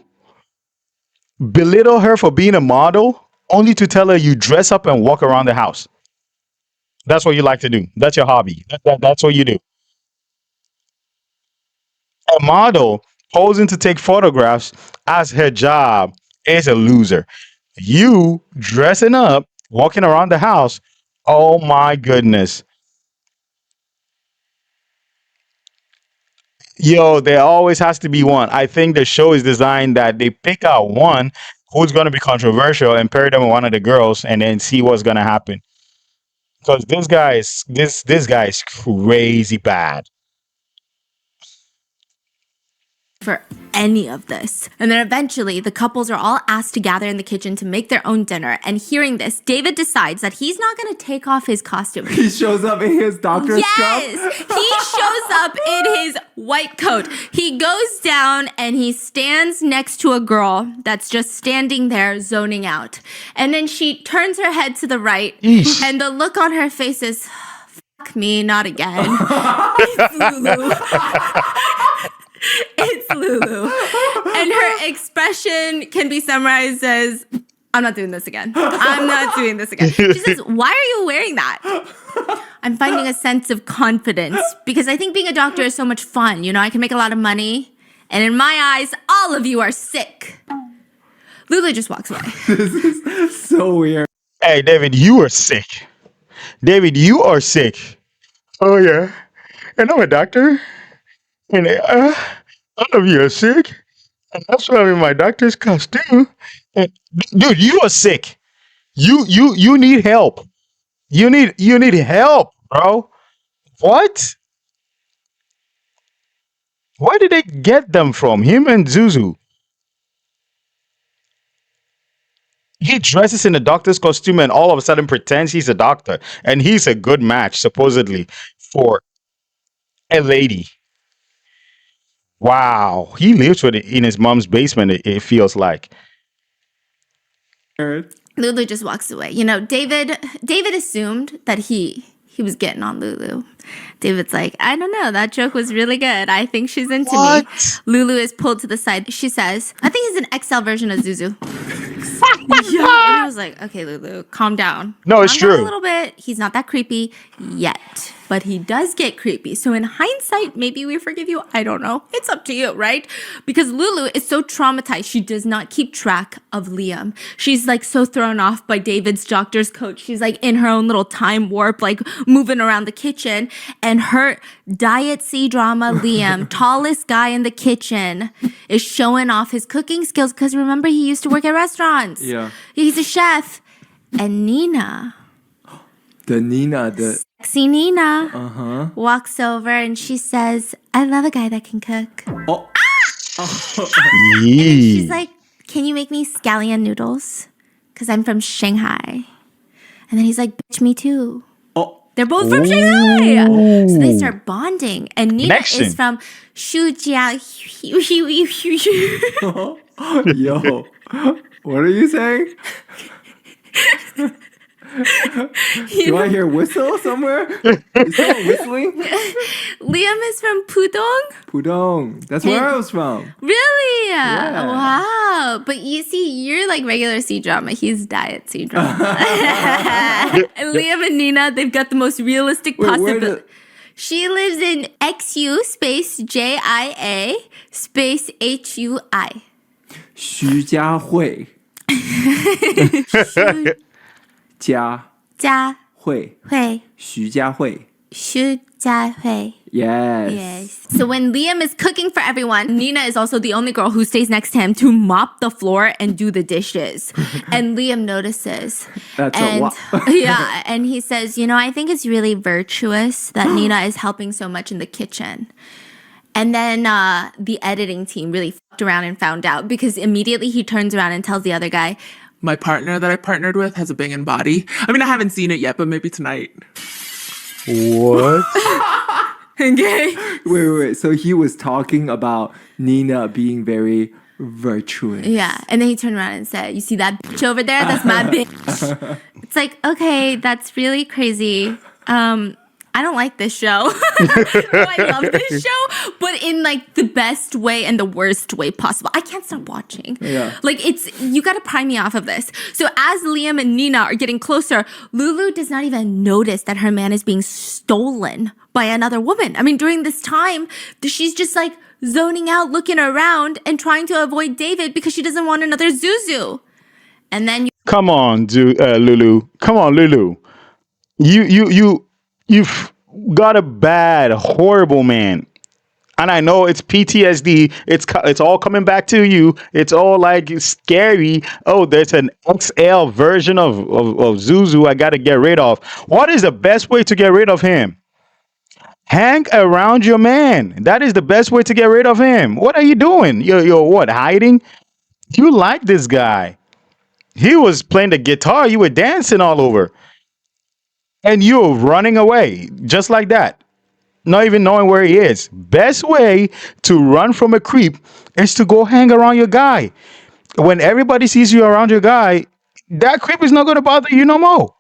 belittle her for being a model only to tell her you dress up and walk around the house. That's what you like to do. That's your hobby. That's what you do. A model posing to take photographs as her job is a loser. You dressing up, walking around the house. Oh my goodness. Yo, there always has to be one. I think the show is designed that they pick out one who's going to be controversial and pair them with one of the girls and then see what's going to happen. Because this guy is crazy bad. For any of this. And then eventually the couples are all asked to gather in the kitchen to make their own dinner. And hearing this, David decides that he's not going to take off his costume. He shows up in his doctor's Yes! scrub? He shows up in his white coat. He goes down and he stands next to a girl that's just standing there zoning out. And then she turns her head to the right Eesh. and the look on her face is, fuck me, not again. It's Lulu. It's Lulu. And her expression can be summarized as, I'm not doing this again. I'm not doing this again. She says, why are you wearing that? I'm finding a sense of confidence because I think being a doctor is so much fun. You know, I can make a lot of money. And in my eyes, all of you are sick. Lulu just walks away. This is so weird. Hey, David, you are sick. David, you are sick. Oh, yeah. And I'm a doctor. And all of you are sick. And that's why I'm in my doctor's costume. And, dude, you are sick. You need help. You need help, bro. What? Where did they get them from? Him and Zuzu. He dresses in a doctor's costume and all of a sudden pretends he's a doctor. And he's a good match, supposedly, for a lady. Wow. He lives in his mom's basement, it feels like. Lulu just walks away. You know, David assumed that he was getting on Lulu. David's like, I don't know. That joke was really good. I think she's into me. Lulu is pulled to the side. She says, I think he's an XL version of Zuzu. Yeah. And I was like, okay, Lulu, calm down. No, it's Calm down true. a little bit. He's not that creepy yet. But he does get creepy. So in hindsight, maybe we forgive you. I don't know. It's up to you, right? Because Lulu is so traumatized. She does not keep track of Liam. She's like so thrown off by David's doctor's coat. She's like in her own little time warp, like moving around the kitchen. And her diet C drama, Liam, tallest guy in the kitchen, is showing off his cooking skills. Because remember, he used to work at restaurants. Yeah. He's a chef. And Nina, sexy Nina, walks over and she says, I love a guy that can cook. Oh. She's like, can you make me scallion noodles? Because I'm from Shanghai. And then he's like, bitch, me too. Oh. They're both from Shanghai. So they start bonding. And Nina Connection. is from Shujia. Yo. What are you saying? Do I hear whistle somewhere? Is someone whistling? Liam is from Pudong. Pudong. That's where I was from. Really? Yeah. Wow. But you see, you're like regular C drama. He's diet C drama. And Liam and Nina, they've got the most realistic Wait, possibility. She lives in XU space JIA space HUI. 徐家汇家家汇会徐家汇徐家会 Yes. Yes. So when Liam is cooking for everyone, Nina is also the only girl who stays next to him to mop the floor and do the dishes. And Liam notices. That's and, a lot. Yeah, and he says, you know, I think it's really virtuous that Nina is helping so much in the kitchen. And then the editing team really fucked around and found out because immediately he turns around and tells the other guy, my partner that I partnered with has a banging body. I mean, I haven't seen it yet, but maybe tonight. What? okay. Wait. So he was talking about Nina being very virtuous. Yeah. And then he turned around and said, you see that bitch over there? That's my bitch. It's like, okay, that's really crazy. I don't like this show. I love this show, but in like the best way and the worst way possible. I can't stop watching. Yeah. Like you got to pry me off of this. So as Liam and Nina are getting closer, Lulu does not even notice that her man is being stolen by another woman. I mean, during this time, she's just like zoning out, looking around and trying to avoid David because she doesn't want another Zuzu. And then Come on, Lulu. Come on, Lulu. You've got a bad, horrible man. And I know it's PTSD. It's all coming back to you. It's all like scary. Oh, there's an XL version of Zuzu I got to get rid of. What is the best way to get rid of him? Hang around your man. That is the best way to get rid of him. What are you doing? You're what, hiding? You like this guy. He was playing the guitar. You were dancing all over. And you're running away just like that, not even knowing where he is. Best way to run from a creep is to go hang around your guy. When everybody sees you around your guy, that creep is not going to bother you no more.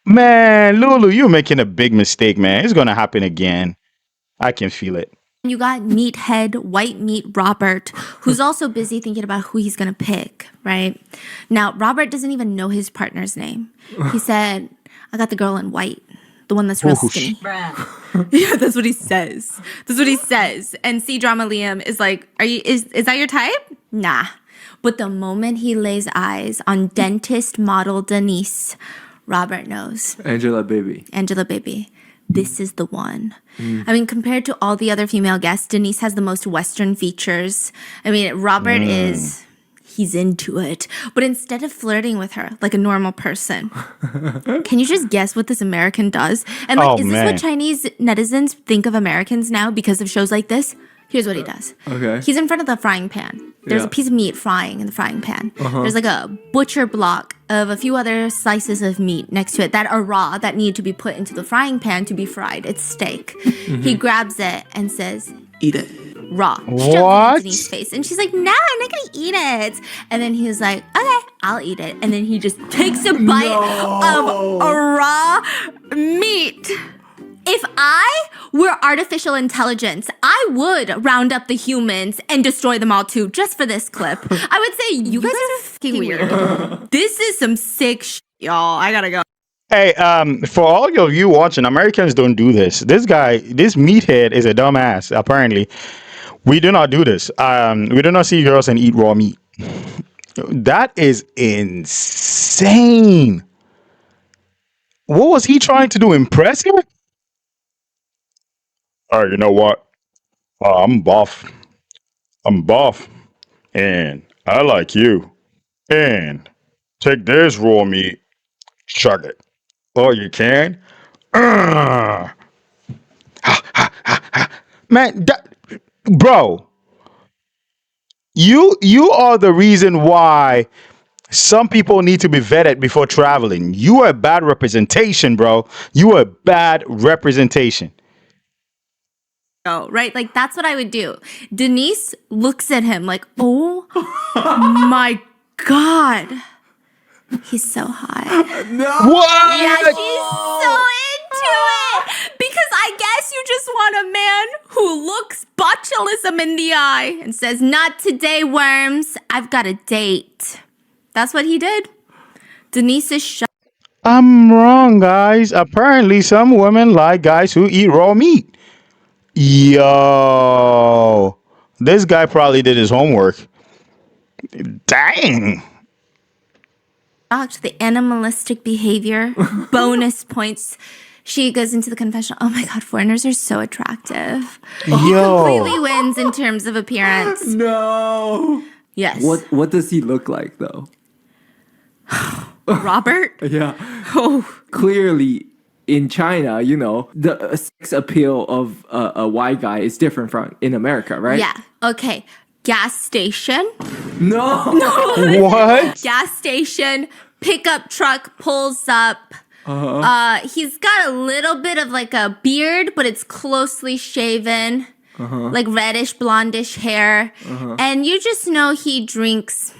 Man, Lulu, you're making a big mistake, man. It's going to happen again. I can feel it. You got meathead, white meat Robert, who's also busy thinking about who he's going to pick, right? Now, Robert doesn't even know his partner's name. He said, I got the girl in white, the one that's real skinny. Yeah, that's what he says. That's what he says. And C-Drama Liam is like, is that your type? Nah. But the moment he lays eyes on dentist model Denise, Robert knows. Angela baby. This is the one. I mean, compared to all the other female guests, Denise has the most Western features. I mean, Robert he's into it. But instead of flirting with her like a normal person, can you just guess what this American does? And like, is this what Chinese netizens think of Americans now because of shows like this? Here's what he does. Okay. He's in front of the frying pan. There's a piece of meat frying in the frying pan. There's like a butcher block of a few other slices of meat next to it that are raw that need to be put into the frying pan to be fried. It's steak. He grabs it and says, Eat it. raw. Shoves it in Denise's face. And she's like, nah, I'm not gonna eat it. And then he was like, okay, I'll eat it. And then he just takes a bite of a raw meat. If I were artificial intelligence, I would round up the humans and destroy them all too, just for this clip. I would say, you guys are fucking weird. This is some sick shit, y'all. I gotta go. Hey, for all of you watching, Americans don't do this. This meathead is a dumbass, apparently. We do not do this. We do not see girls and eat raw meat. That is insane. What was he trying to do? Impress her? Oh, you know what? I'm buff. And I like you. And take this raw meat. Chug it. Oh, you can? Man, bro, you are the reason why some people need to be vetted before traveling. You are a bad representation, bro. You are a bad representation. Right? Like, that's what I would do. Denise looks at him like, oh my God. He's so hot. What? Yeah, she's so into it. Because I guess you just want a man who looks botulism in the eye and says, not today, worms. I've got a date. That's what he did. Denise is shocked. I'm wrong, guys. Apparently, some women like guys who eat raw meat. Yo, this guy probably did his homework. Dang. The animalistic behavior, bonus points. She goes into the confessional. Oh my God, foreigners are so attractive. Yo. Completely wins in terms of appearance. No. Yes. What does he look like though? Robert? Yeah. Oh. Clearly, in China, the sex appeal of a white guy is different from in America, right? Yeah. Okay. Gas station. No. What? Gas station. Pickup truck pulls up. He's got a little bit of like a beard, but it's closely shaven. Like reddish, blondish hair. And you just know he drinks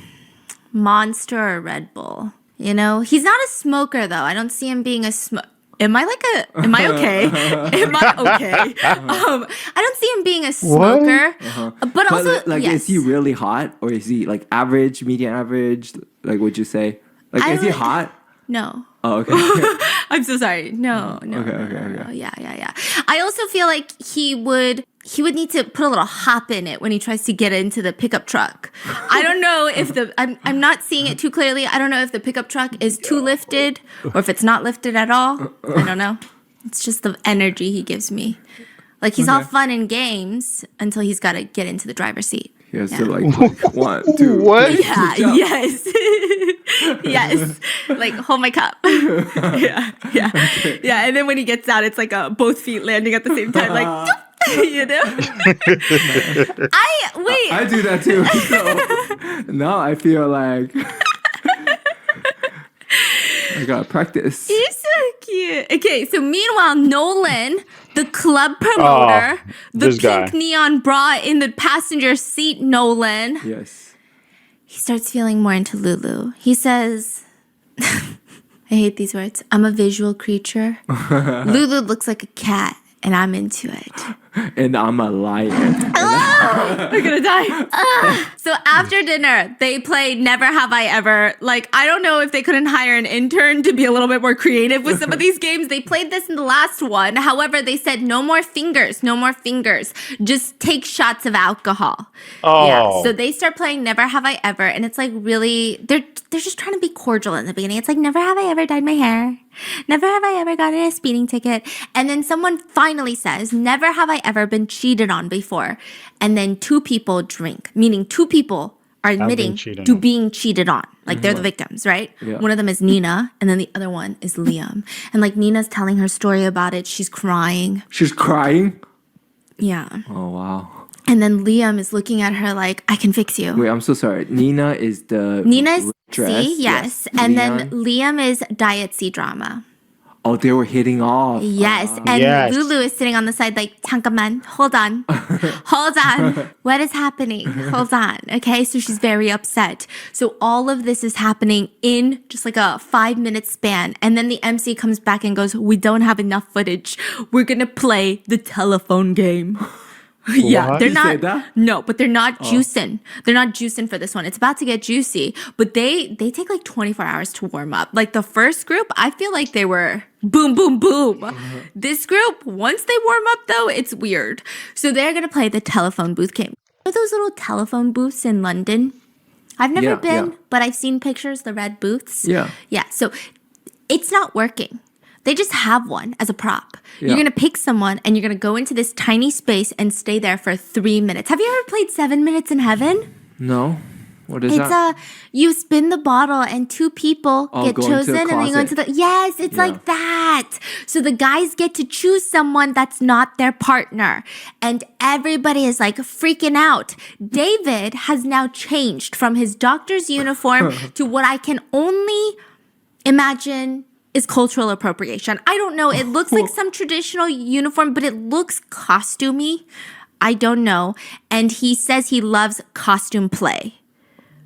Monster or Red Bull. He's not a smoker though. I don't see him being a smoker. Am I okay? Am I okay? I don't see him being a smoker. But also, yes. Is he really hot? Or is he like average, medium average? Like, would you say? Like, is he hot? No. Oh, okay. I'm so sorry. No. Okay. Yeah. I also feel like he would need to put a little hop in it when he tries to get into the pickup truck. I don't know if I'm not seeing it too clearly. I don't know if the pickup truck is too lifted or if it's not lifted at all. I don't know. It's just the energy he gives me. Like, he's all fun and games until he's got to get into the driver's seat. He has to like 1, 2. What? Yeah, yes. Yes. Like, hold my cup. Yeah. Okay. Yeah, and then when he gets out, it's like both feet landing at the same time. Like, I do that too. So now I feel like I gotta practice. He's so cute. Okay, so meanwhile, Nolan, the club promoter, the pink neon bra in the passenger seat, Nolan. Yes. He starts feeling more into Lulu. He says, I hate these words. I'm a visual creature. Lulu looks like a cat, and I'm into it. And I'm a lion. I'm gonna die. So after dinner, they played Never Have I Ever. Like, I don't know if they couldn't hire an intern to be a little bit more creative with some of these games. They played this in the last one. However, they said no more fingers, no more fingers. Just take shots of alcohol. Yeah. So they start playing Never Have I Ever, and it's like really, they're just trying to be cordial in the beginning. It's like, never have I ever dyed my hair. Never have I ever gotten a speeding ticket. And then someone finally says, never have I ever been cheated on before. And then two people drink, meaning two people are admitting to being cheated on. Like they're the victims, right? Yeah. One of them is Nina, and then the other one is Liam. And like Nina's telling her story about it. She's crying. She's crying? Yeah. Oh, wow. And then Liam is looking at her like, I can fix you. Wait, I'm so sorry. Nina is the Nina's dress? C, yes. And then Liam is Diet C drama. Oh, they were hitting off. Yes. And Yes. Lulu is sitting on the side like, 잠깐만, hold on. Hold on. What is happening? Hold on. Okay. So she's very upset. So all of this is happening in just like a 5-minute span. And then the MC comes back and goes, we don't have enough footage. We're going to play the telephone game. Yeah, What? they're You not. said that? No, but they're not juicing. They're not juicing for this one. It's about to get juicy, but they take like 24 hours to warm up. Like the first group, I feel like they were boom, boom, boom. This group, once they warm up though, it's weird. So they're gonna play the telephone booth game. Are those little telephone booths in London? I've never Yeah, been, yeah. but I've seen pictures. The red booths. Yeah. Yeah. So it's not working. They just have one as a prop. Yeah. You're going to pick someone and you're going to go into this tiny space and stay there for 3 minutes. Have you ever played 7 Minutes in Heaven? No? What is It's that? you spin the bottle and two people get go into chosen a and then you go into closet. yes, it's like that. So the guys get to choose someone that's not their partner. And everybody is like freaking out. David has now changed from his doctor's uniform to what I can only imagine is cultural appropriation. I don't know. It looks like some traditional uniform, but it looks costumey. I don't know. And he says he loves costume play.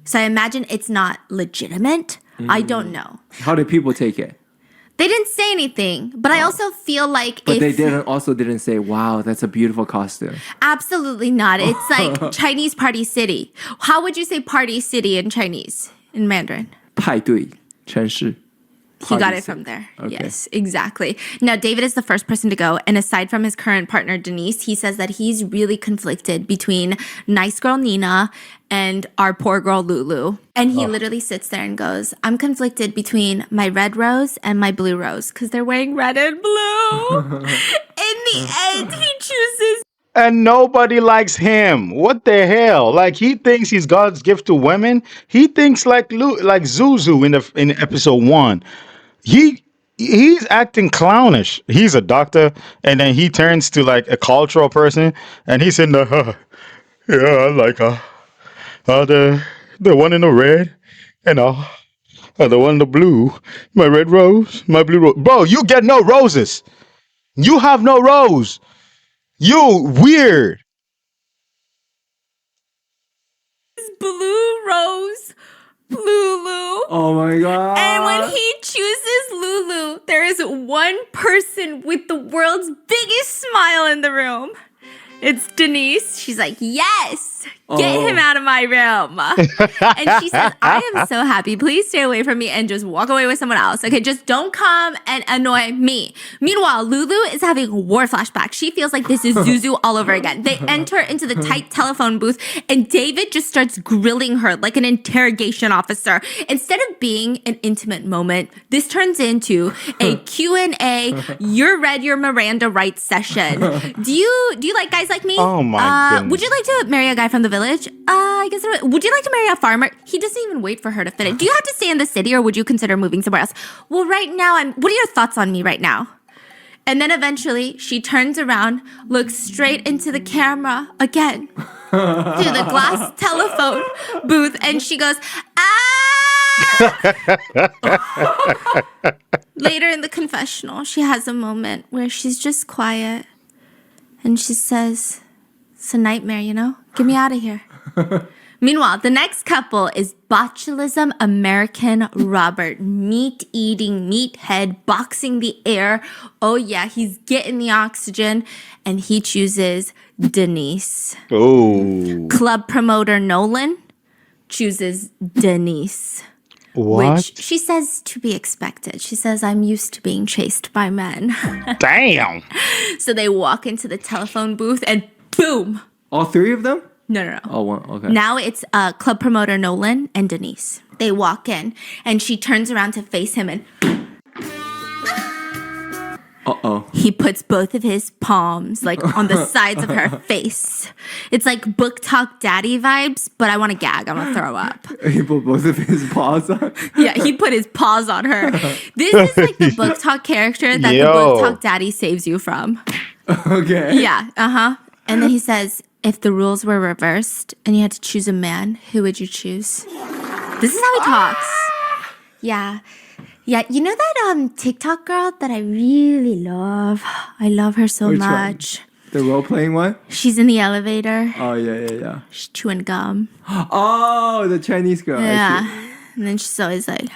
So I imagine it's not legitimate. I don't know. How did people take it? They didn't say anything, but I also feel like But if they didn't say, wow, that's a beautiful costume. absolutely not. It's like Chinese Party City. How would you say Party City in Chinese, in Mandarin? 派对城市 He got Party it from there. Okay. Yes, exactly. Now, David is the first person to go. And aside from his current partner, Denise, he says that he's really conflicted between nice girl Nina and our poor girl Lulu. And he literally sits there and goes, I'm conflicted between my red rose and my blue rose because they're wearing red and blue. In the end, he chooses. And nobody likes him. What the hell? Like he thinks he's God's gift to women. He thinks like Zuzu in episode 1. He's acting clownish. He's a doctor, and then he turns to like a cultural person, and he's in the yeah, I like the one in the red, and the one in the blue. My red rose, my blue rose. Bro, you get no roses. You have no rose. You weird. Blue rose, Lulu. Oh my god. And when he chooses Lulu, there is one person with the world's biggest smile in the room. It's Denise. She's like, yes, get him out of my room. And she says, I am so happy. Please stay away from me and just walk away with someone else. Okay, just don't come and annoy me. Meanwhile, Lulu is having a war flashback. She feels like this is Zuzu all over again. They enter into the tight telephone booth and David just starts grilling her like an interrogation officer. Instead of being an intimate moment, this turns into a Q&A, you're read your Miranda rights session. Do you like guys like me? Oh my goodness. Would you like to marry a guy from the village? I guess. Would you like to marry a farmer? He doesn't even wait for her to finish. Do you have to stay in the city, or would you consider moving somewhere else? Well, right now, what are your thoughts on me right now? And then eventually, she turns around, looks straight into the camera again, through the glass telephone booth, and she goes, ah! Later in the confessional, she has a moment where she's just quiet, and she says, it's a nightmare, you know? Get me out of here. Meanwhile, the next couple is botulism American Robert. Meat eating, meathead, boxing the air. Oh yeah, he's getting the oxygen. And he chooses Denise. Oh. Club promoter Nolan chooses Denise. What? Which she says to be expected. She says, I'm used to being chased by men. Damn. So they walk into the telephone booth and boom. All three of them? No. Oh, one. Okay. Now it's club promoter Nolan and Denise. They walk in and she turns around to face him and Uh-oh. he puts both of his palms like on the sides of her face. It's like book talk daddy vibes, but I want to gag. I want to throw up. He put both of his paws on. Yeah, he put his paws on her. This is like the book talk character that the book talk daddy saves you from. Okay. Yeah, And then he says, if the rules were reversed and you had to choose a man, who would you choose? This is how he talks. Yeah. Yeah, you know that TikTok girl that I really love? I love her so Which much. one? The role-playing one? She's in the elevator. Oh, yeah. She's chewing gum. Oh, the Chinese girl. I Yeah. see. And then she's always like,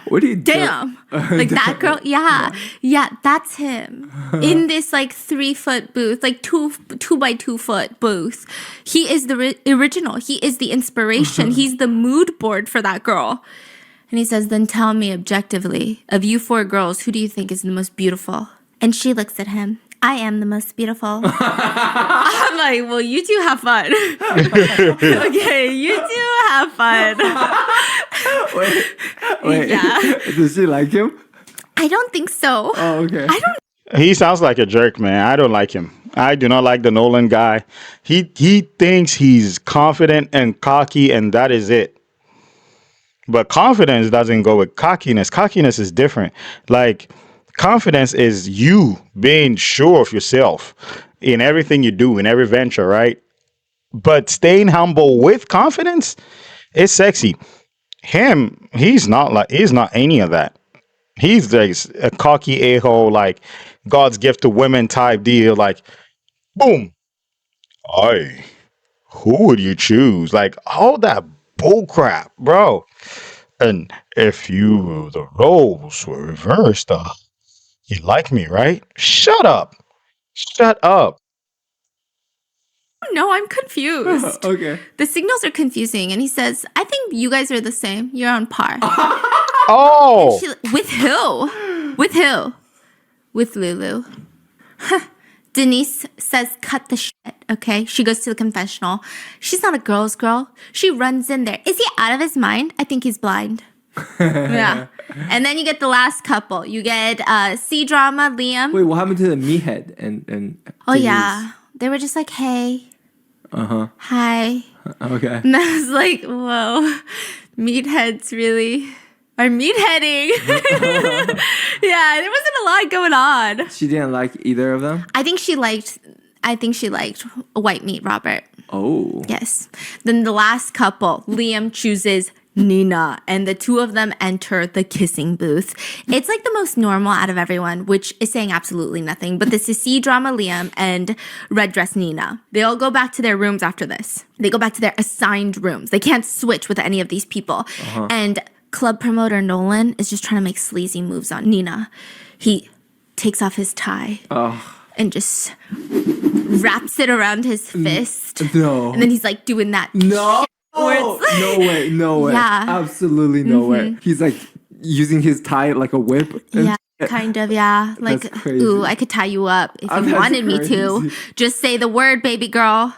What do you do? damn. Like that girl. Yeah. Yeah, that's him. In this like 3-foot booth, like 2 by 2 foot booth. He is the original. He is the inspiration. He's the mood board for that girl. And he says, then tell me objectively, of you 4 girls, who do you think is the most beautiful? And she looks at him. I am the most beautiful. I'm like, well, you two have fun. Okay, you two have fun. Wait. Yeah. Does she like him? I don't think so. Oh, okay. I don't. He sounds like a jerk, man. I don't like him. I do not like the Nolan guy. He thinks he's confident and cocky, and that is it. But confidence doesn't go with cockiness. Cockiness is different. Like, confidence is you being sure of yourself in everything you do, in every venture, right? But staying humble with confidence is sexy. He's not any of that. He's like a cocky a-hole, like God's gift to women type deal. Like, boom. Who would you choose? Like, all that bull crap, bro. And if the roles were reversed, you like me, right? Shut up. No, I'm confused. Okay. The signals are confusing. And he says, I think you guys are the same. You're on par. Oh, With who? With who? With Lulu. Denise says, cut the shit, okay? She goes to the confessional. She's not a girl's girl. She runs in there. Is he out of his mind? I think he's blind. Yeah. And then you get the last couple. You get C-drama, Liam. Wait, what happened to the meathead and Oh, Denise? yeah. They were just like, hey. Hi. Okay. And I was like, whoa. Meatheads really are meatheading. Yeah, there wasn't a lot going on. She didn't like either of them? I think she liked white meat Robert. Oh. Yes. Then the last couple, Liam chooses Nina, and the two of them enter the kissing booth. It's like the most normal out of everyone, which is saying absolutely nothing. But this is C-drama Liam and red dress Nina. They all go back to their rooms after this. They go back to their assigned rooms. They can't switch with any of these people. And club promoter Nolan is just trying to make sleazy moves on Nina. He takes off his tie and just wraps it around his fist. No. And then he's like doing that. No. Where it's No way. Yeah. Absolutely no way. He's like using his tie like a whip. and- Yeah, kind of, yeah. Like, That's crazy. ooh, I could tie you up if you That's wanted me to. crazy. Just say the word, baby girl.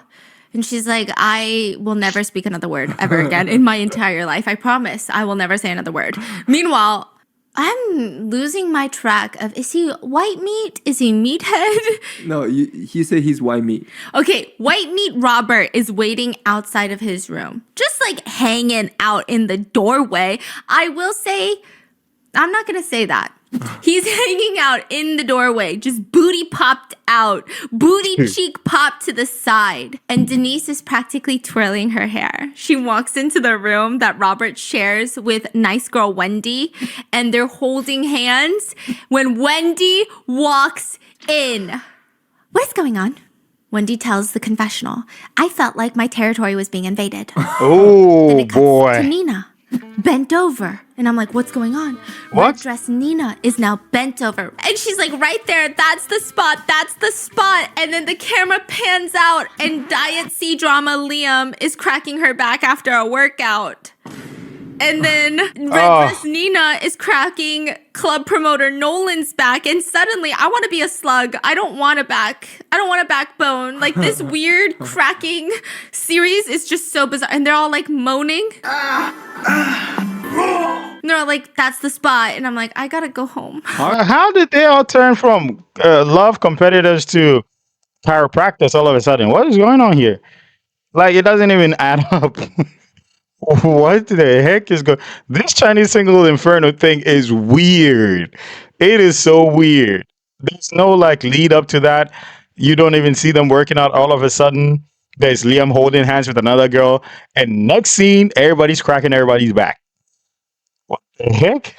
And she's like, I will never speak another word ever again in my entire life. I promise. I will never say another word. Meanwhile, I'm losing my track of, is he white meat? Is he meathead? No, he said he's white meat. Okay, white meat Robert is waiting outside of his room. Just like hanging out in the doorway. I will say, I'm not going to say that. He's hanging out in the doorway, just booty popped out, booty cheek popped to the side. And Denise is practically twirling her hair. She walks into the room that Robert shares with nice girl Wendy, and they're holding hands when Wendy walks in. What is going on? Wendy tells the confessional, I felt like my territory was being invaded. Then Oh it cuts to boy. Nina, bent over. And I'm like, what's going on? What? Red dress Nina is now bent over. And she's like, right there, that's the spot, that's the spot. And then the camera pans out and Diet C drama Liam is cracking her back after a workout. And then Red Dress Nina is cracking club promoter Nolan's back. And suddenly I want to be a slug. I don't want a back. I don't want a backbone. Like this weird cracking series is just so bizarre. And they're all like moaning. And they're all like, that's the spot. And I'm like, I gotta go home. How did they all turn from love competitors to chiropractors all of a sudden? What is going on here? Like, it doesn't even add up. What the heck is going? This Chinese single Inferno thing is weird. It is so weird. There's no like lead up to that. You don't even see them working out all of a sudden. There's Liam holding hands with another girl, and next scene, everybody's cracking everybody's back. What the heck?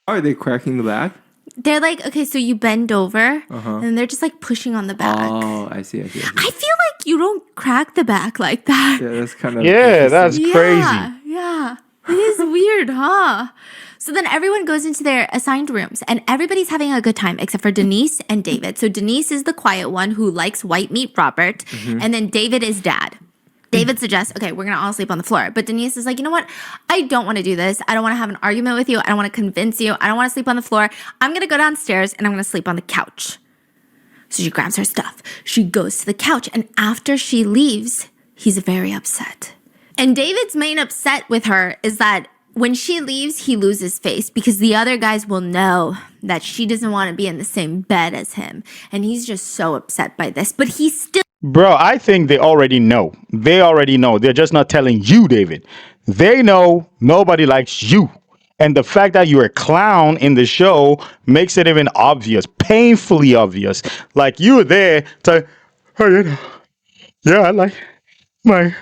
Are they cracking the back? They're like, okay, so you bend over and they're just like pushing on the back. Oh, I see. I feel like you don't crack the back like that. Yeah, that's kind of Yeah, that's Yeah, crazy. yeah. It is weird, huh? So then everyone goes into their assigned rooms and everybody's having a good time except for Denise and David. So Denise is the quiet one who likes white meat Robert, and then David is dad. David suggests, okay, we're going to all sleep on the floor. But Denise is like, you know what? I don't want to do this. I don't want to have an argument with you. I don't want to convince you. I don't want to sleep on the floor. I'm going to go downstairs and I'm going to sleep on the couch. So she grabs her stuff. She goes to the couch. And after she leaves, he's very upset. And David's main upset with her is that when she leaves, he loses face because the other guys will know that she doesn't want to be in the same bed as him. And he's just so upset by this. But he's still Bro, I think they already know. They already know. They're just not telling you, David. They know nobody likes you. And the fact that you're a clown in the show makes it even obvious, painfully obvious. Like you were there to, oh, you know, yeah, I like my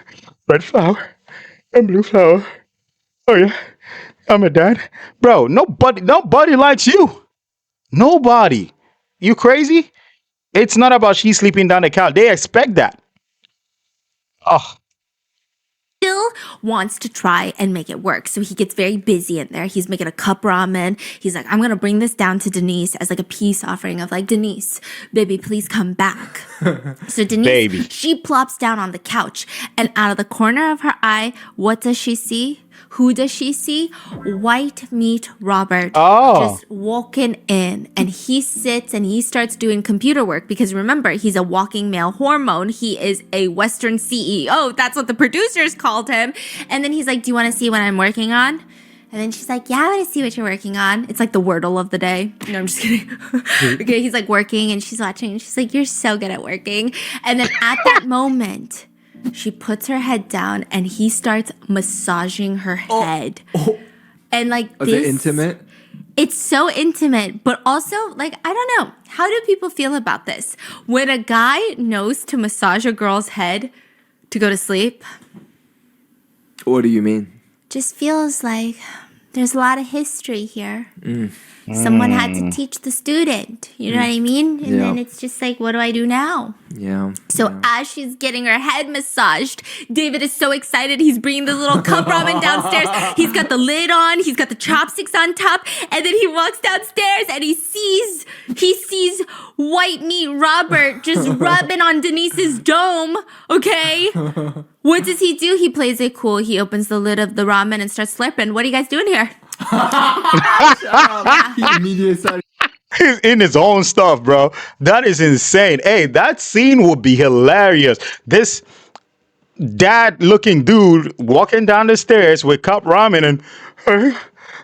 red flower and blue flower. Oh yeah, I'm a dad. Bro, nobody likes you. Nobody. You crazy? It's not about she sleeping down the couch. They expect that. Oh, wants to try and make it work. So he gets very busy in there. He's making a cup ramen. He's like, I'm going to bring this down to Denise as like a peace offering of like, Denise, baby, please come back. So Denise, Baby. she plops down on the couch and out of the corner of her eye, what does she see? Who does she see? White meat Robert just walking in. And he sits and he starts doing computer work because remember, he's a walking male hormone. He is a Western CEO. That's what the producers called him. And then he's like, do you want to see what I'm working on? And then she's like, yeah, I want to see what you're working on. It's like the Wordle of the day. No, I'm just kidding. Okay, he's like working and she's watching and she's like, you're so good at working. And then at that moment, she puts her head down and he starts massaging her head. And like Is it intimate? It's so intimate, but also like, I don't know. How do people feel about this? When a guy knows to massage a girl's head to go to sleep, What do you mean? just feels like there's a lot of history here. Someone had to teach the student. You know what I mean? And then it's just like, what do I do now? Yeah. So as she's getting her head massaged, David is so excited. He's bringing the little cup ramen downstairs. He's got the lid on. He's got the chopsticks on top. And then he walks downstairs and he sees white meat Robert just rubbing on Denise's dome. Okay. What does he do? He plays it cool. He opens the lid of the ramen and starts slurping. What are you guys doing here? He immediately started. he's in his own stuff, bro. That is insane. Hey, that scene would be hilarious. This dad-looking dude walking down the stairs with cup ramen and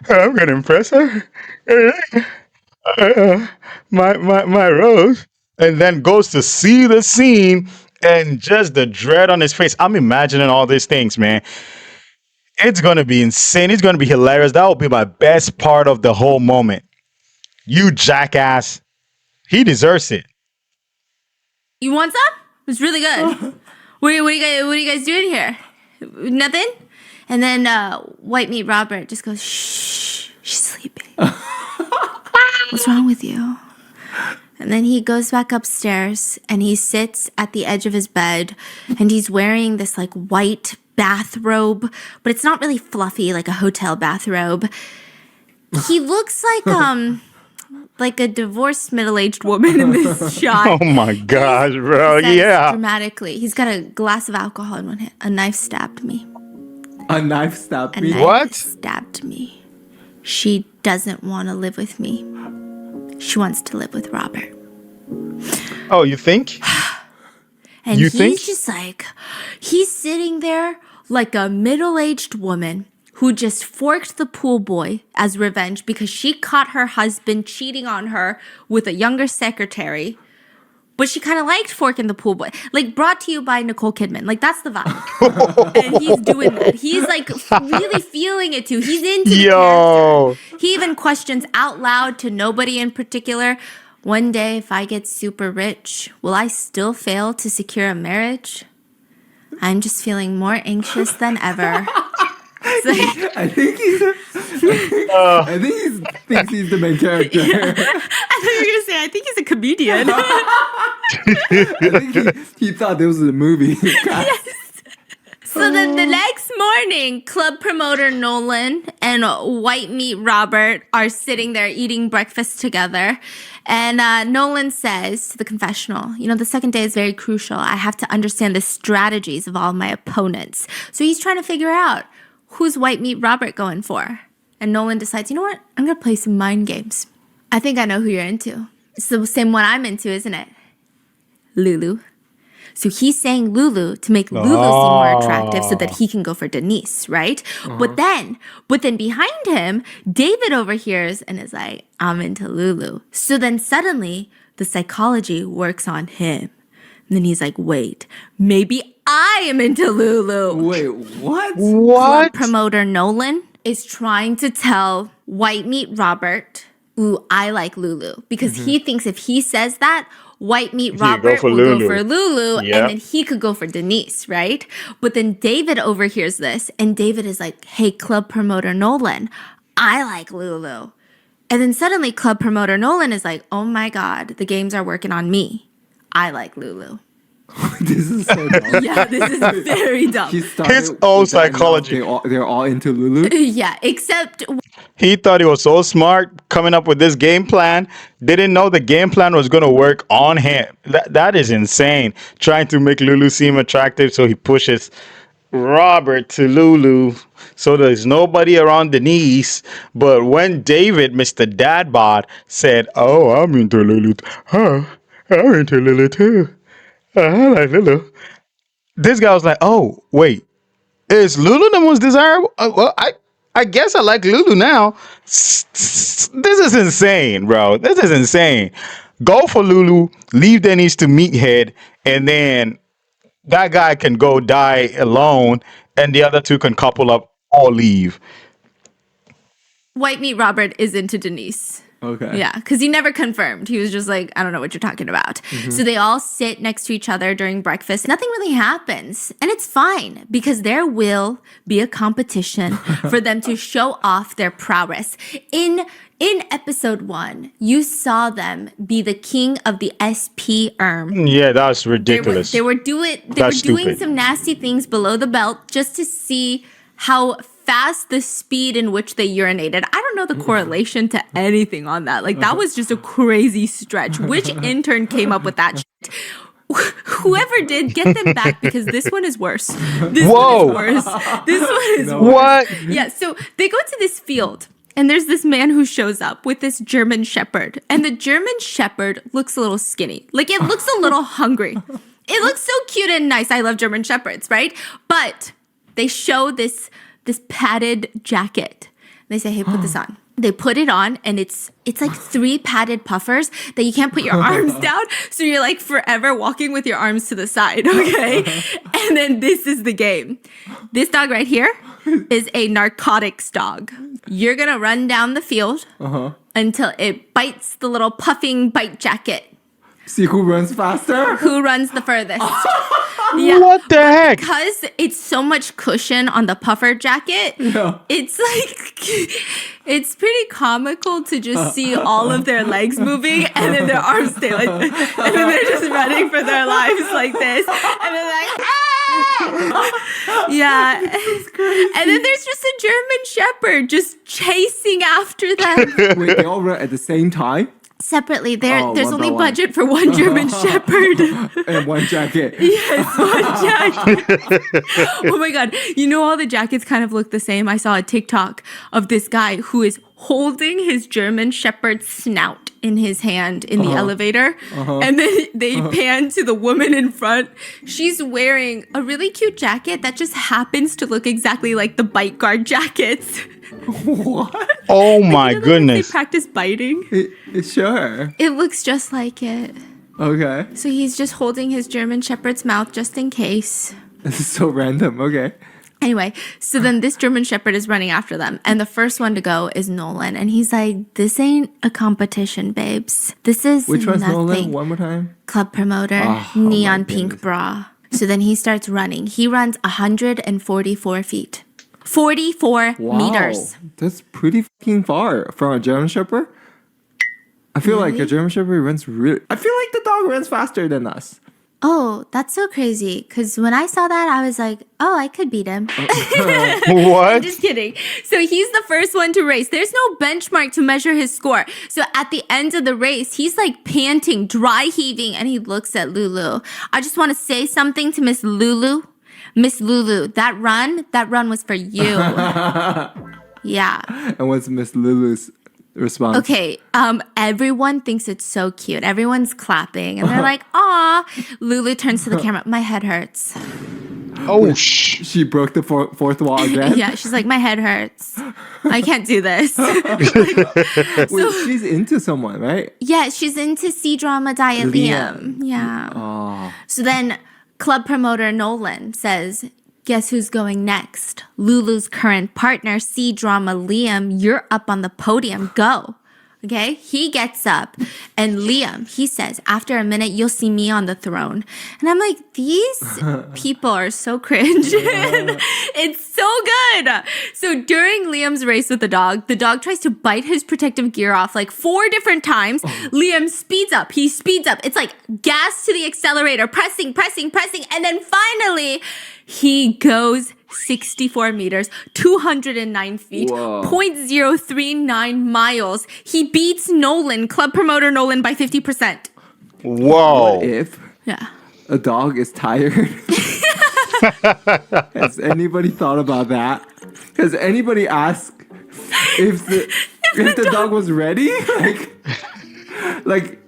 I'm gonna impress her. My rose, and then goes to see the scene and just the dread on his face. I'm imagining all these things, man. It's gonna be insane. It's gonna be hilarious. That will be my best part of the whole moment. You jackass. He deserves it. You want some? It's really good. What are you guys doing here? Nothing? And then white meat Robert just goes, shh, she's sleeping. What's wrong with you? And then he goes back upstairs and he sits at the edge of his bed and he's wearing this like white bathrobe, but it's not really fluffy like a hotel bathrobe. He looks like a divorced middle-aged woman in this shot. Oh my gosh, bro. He says Yeah. dramatically. He's got a glass of alcohol in one hand. A knife stabbed me. A knife stabbed A me. knife What? stabbed me. She doesn't want to live with me. She wants to live with Robert. Oh, you think? And You he's think? just like, he's sitting there like a middle-aged woman who just forked the pool boy as revenge because she caught her husband cheating on her with a younger secretary. But she kind of liked forking the pool boy. Like, brought to you by Nicole Kidman. Like, that's the vibe. And he's doing that. He's, like, really feeling it, too. He's into the Yo. character. He even questions out loud to nobody in particular, one day, if I get super rich, will I still fail to secure a marriage? I'm just feeling more anxious than ever. It's like, I think he thinks he's the main character. I thought you were going to say, I think he's a comedian. I think he thought this was a movie. So then the next morning, club promoter Nolan and White Meat Robert are sitting there eating breakfast together. And Nolan says to the confessional, you know, the second day is very crucial. I have to understand the strategies of all my opponents. So he's trying to figure out who's White Meat Robert going for. And Nolan decides, you know what? I'm going to play some mind games. I think I know who you're into. It's the same one I'm into, isn't it? Lulu. So he's saying Lulu to make Lulu seem more attractive so that he can go for Denise, right? But then behind him, David overhears and is like, I'm into Lulu. So then suddenly the psychology works on him. And then he's like, wait, maybe I am into Lulu. Wait, what? Club What? promoter Nolan is trying to tell White Meat Robert, ooh, I like Lulu. Because he thinks if he says that, White Meat Robert for will Lulu. go for Lulu, Yep. and then he could go for Denise, right? But then David overhears this, and David is like, hey, club promoter Nolan, I like Lulu. And then suddenly club promoter Nolan is like, oh my God, the games are working on me. I like Lulu. This is so dumb. Yeah, this is very dumb. He started His own with that, and now psychology. They're all into Lulu. Yeah, except He thought he was so smart coming up with this game plan. Didn't know the game plan was going to work on him. That is insane. Trying to make Lulu seem attractive, so he pushes Robert to Lulu. So there's nobody around Denise. But when David, Mr. Dadbot, said, oh, I'm into Lulu. Huh, I'm into Lulu too. I like Lulu. This guy was like, oh, wait. Is Lulu the most desirable? Well, I guess I like Lulu now. This is insane, bro. This is insane. Go for Lulu, leave Denise to Meathead, and then that guy can go die alone, and the other two can couple up or leave. White Meat Robert is into Denise. Okay. Yeah, because he never confirmed. He was just like, I don't know what you're talking about. So they all sit next to each other during breakfast. Nothing really happens. And it's fine because there will be a competition for them to show off their prowess. In episode 1, you saw them be the king of the SP Yeah, that's ridiculous. They were doing That's stupid. some nasty things below the belt just to see how fast the speed in which they urinated. I don't know the correlation to anything on that. Like, that was just a crazy stretch. Which intern came up with that shit? Whoever did, get them back because this one is worse. This Whoa. one is worse. This one is worse. What? Yeah, so they go to this field. And there's this man who shows up with this German Shepherd. And the German Shepherd looks a little skinny. Like, it looks a little hungry. It looks so cute and nice. I love German Shepherds, right? But they show this padded jacket. They say, hey, put this on. They put it on, and it's like 3 padded puffers that you can't put your arms down. So you're like forever walking with your arms to the side, okay? And then this is the game. This dog right here is a narcotics dog. You're going to run down the field until it bites the little puffing bite jacket. See who runs faster? Who runs the furthest? Yeah. What the heck? Because it's so much cushion on the puffer jacket, Yeah. it's like, it's pretty comical to just see all of their legs moving and then their arms stay like this. And then they're just running for their lives like this. And then like, yeah. And then there's just a German Shepherd just chasing after them. Wait, they all run at the same time? Separately, there's one only by one. budget for one German Shepherd. And one jacket. Yes, one jacket. Oh my god. You know all the jackets kind of look the same. I saw a TikTok of this guy who is holding his German Shepherd snout in his hand in the elevator. And then they pan to the woman in front. She's wearing a really cute jacket that just happens to look exactly like the bite guard jackets. What? Oh my You know, goodness. They practice biting. Sure. It looks just like it. Okay. So he's just holding his German Shepherd's mouth just in case. This is so random. Okay. Anyway, so then this German Shepherd is running after them. And the first one to go is Nolan. And he's like, this ain't a competition, babes. This is Which one's nothing. Nolan? One more time. Club promoter, Oh, neon my pink goodness. bra. So then he starts running. He runs 144 feet. 44 meters. That's pretty fucking far from a German Shepherd. I feel like a Really? German Shepherd runs really. I feel like the dog runs faster than us. Oh, that's so crazy. Because when I saw that, I was like, oh, I could beat him. What? Just kidding. So he's the first one to race. There's no benchmark to measure his score. So at the end of the race, he's like panting, dry heaving, and he looks at Lulu. I just want to say something to Miss Lulu. Miss Lulu, that run was for you. Yeah. And what's Miss Lulu's response? Okay, everyone thinks it's so cute. Everyone's clapping and they're like, aw. Lulu turns to the camera. My head hurts. Oh, shh. She broke the fourth wall again? Yeah, she's like, my head hurts. I can't do this. Wait, she's into someone, right? Yeah, she's into C-drama diet Liam. Yeah. Oh. So then club promoter Nolan says, guess who's going next? Lulu's current partner, C-drama Liam. You're up on the podium. Go. Okay, he gets up and Liam, he says, after a minute, you'll see me on the throne. And I'm like, these people are so cringe. It's so good. So during Liam's race with the dog tries to bite his protective gear off like 4 different times. Liam speeds up. He speeds up. It's like gas to the accelerator, pressing. And then finally, he goes 64 meters, 209 feet, Whoa. 0.039 miles. He beats Nolan, club promoter Nolan, by 50%. Whoa. If Yeah. a dog is tired. Has anybody thought about that? Has anybody asked if the dog was ready? Like,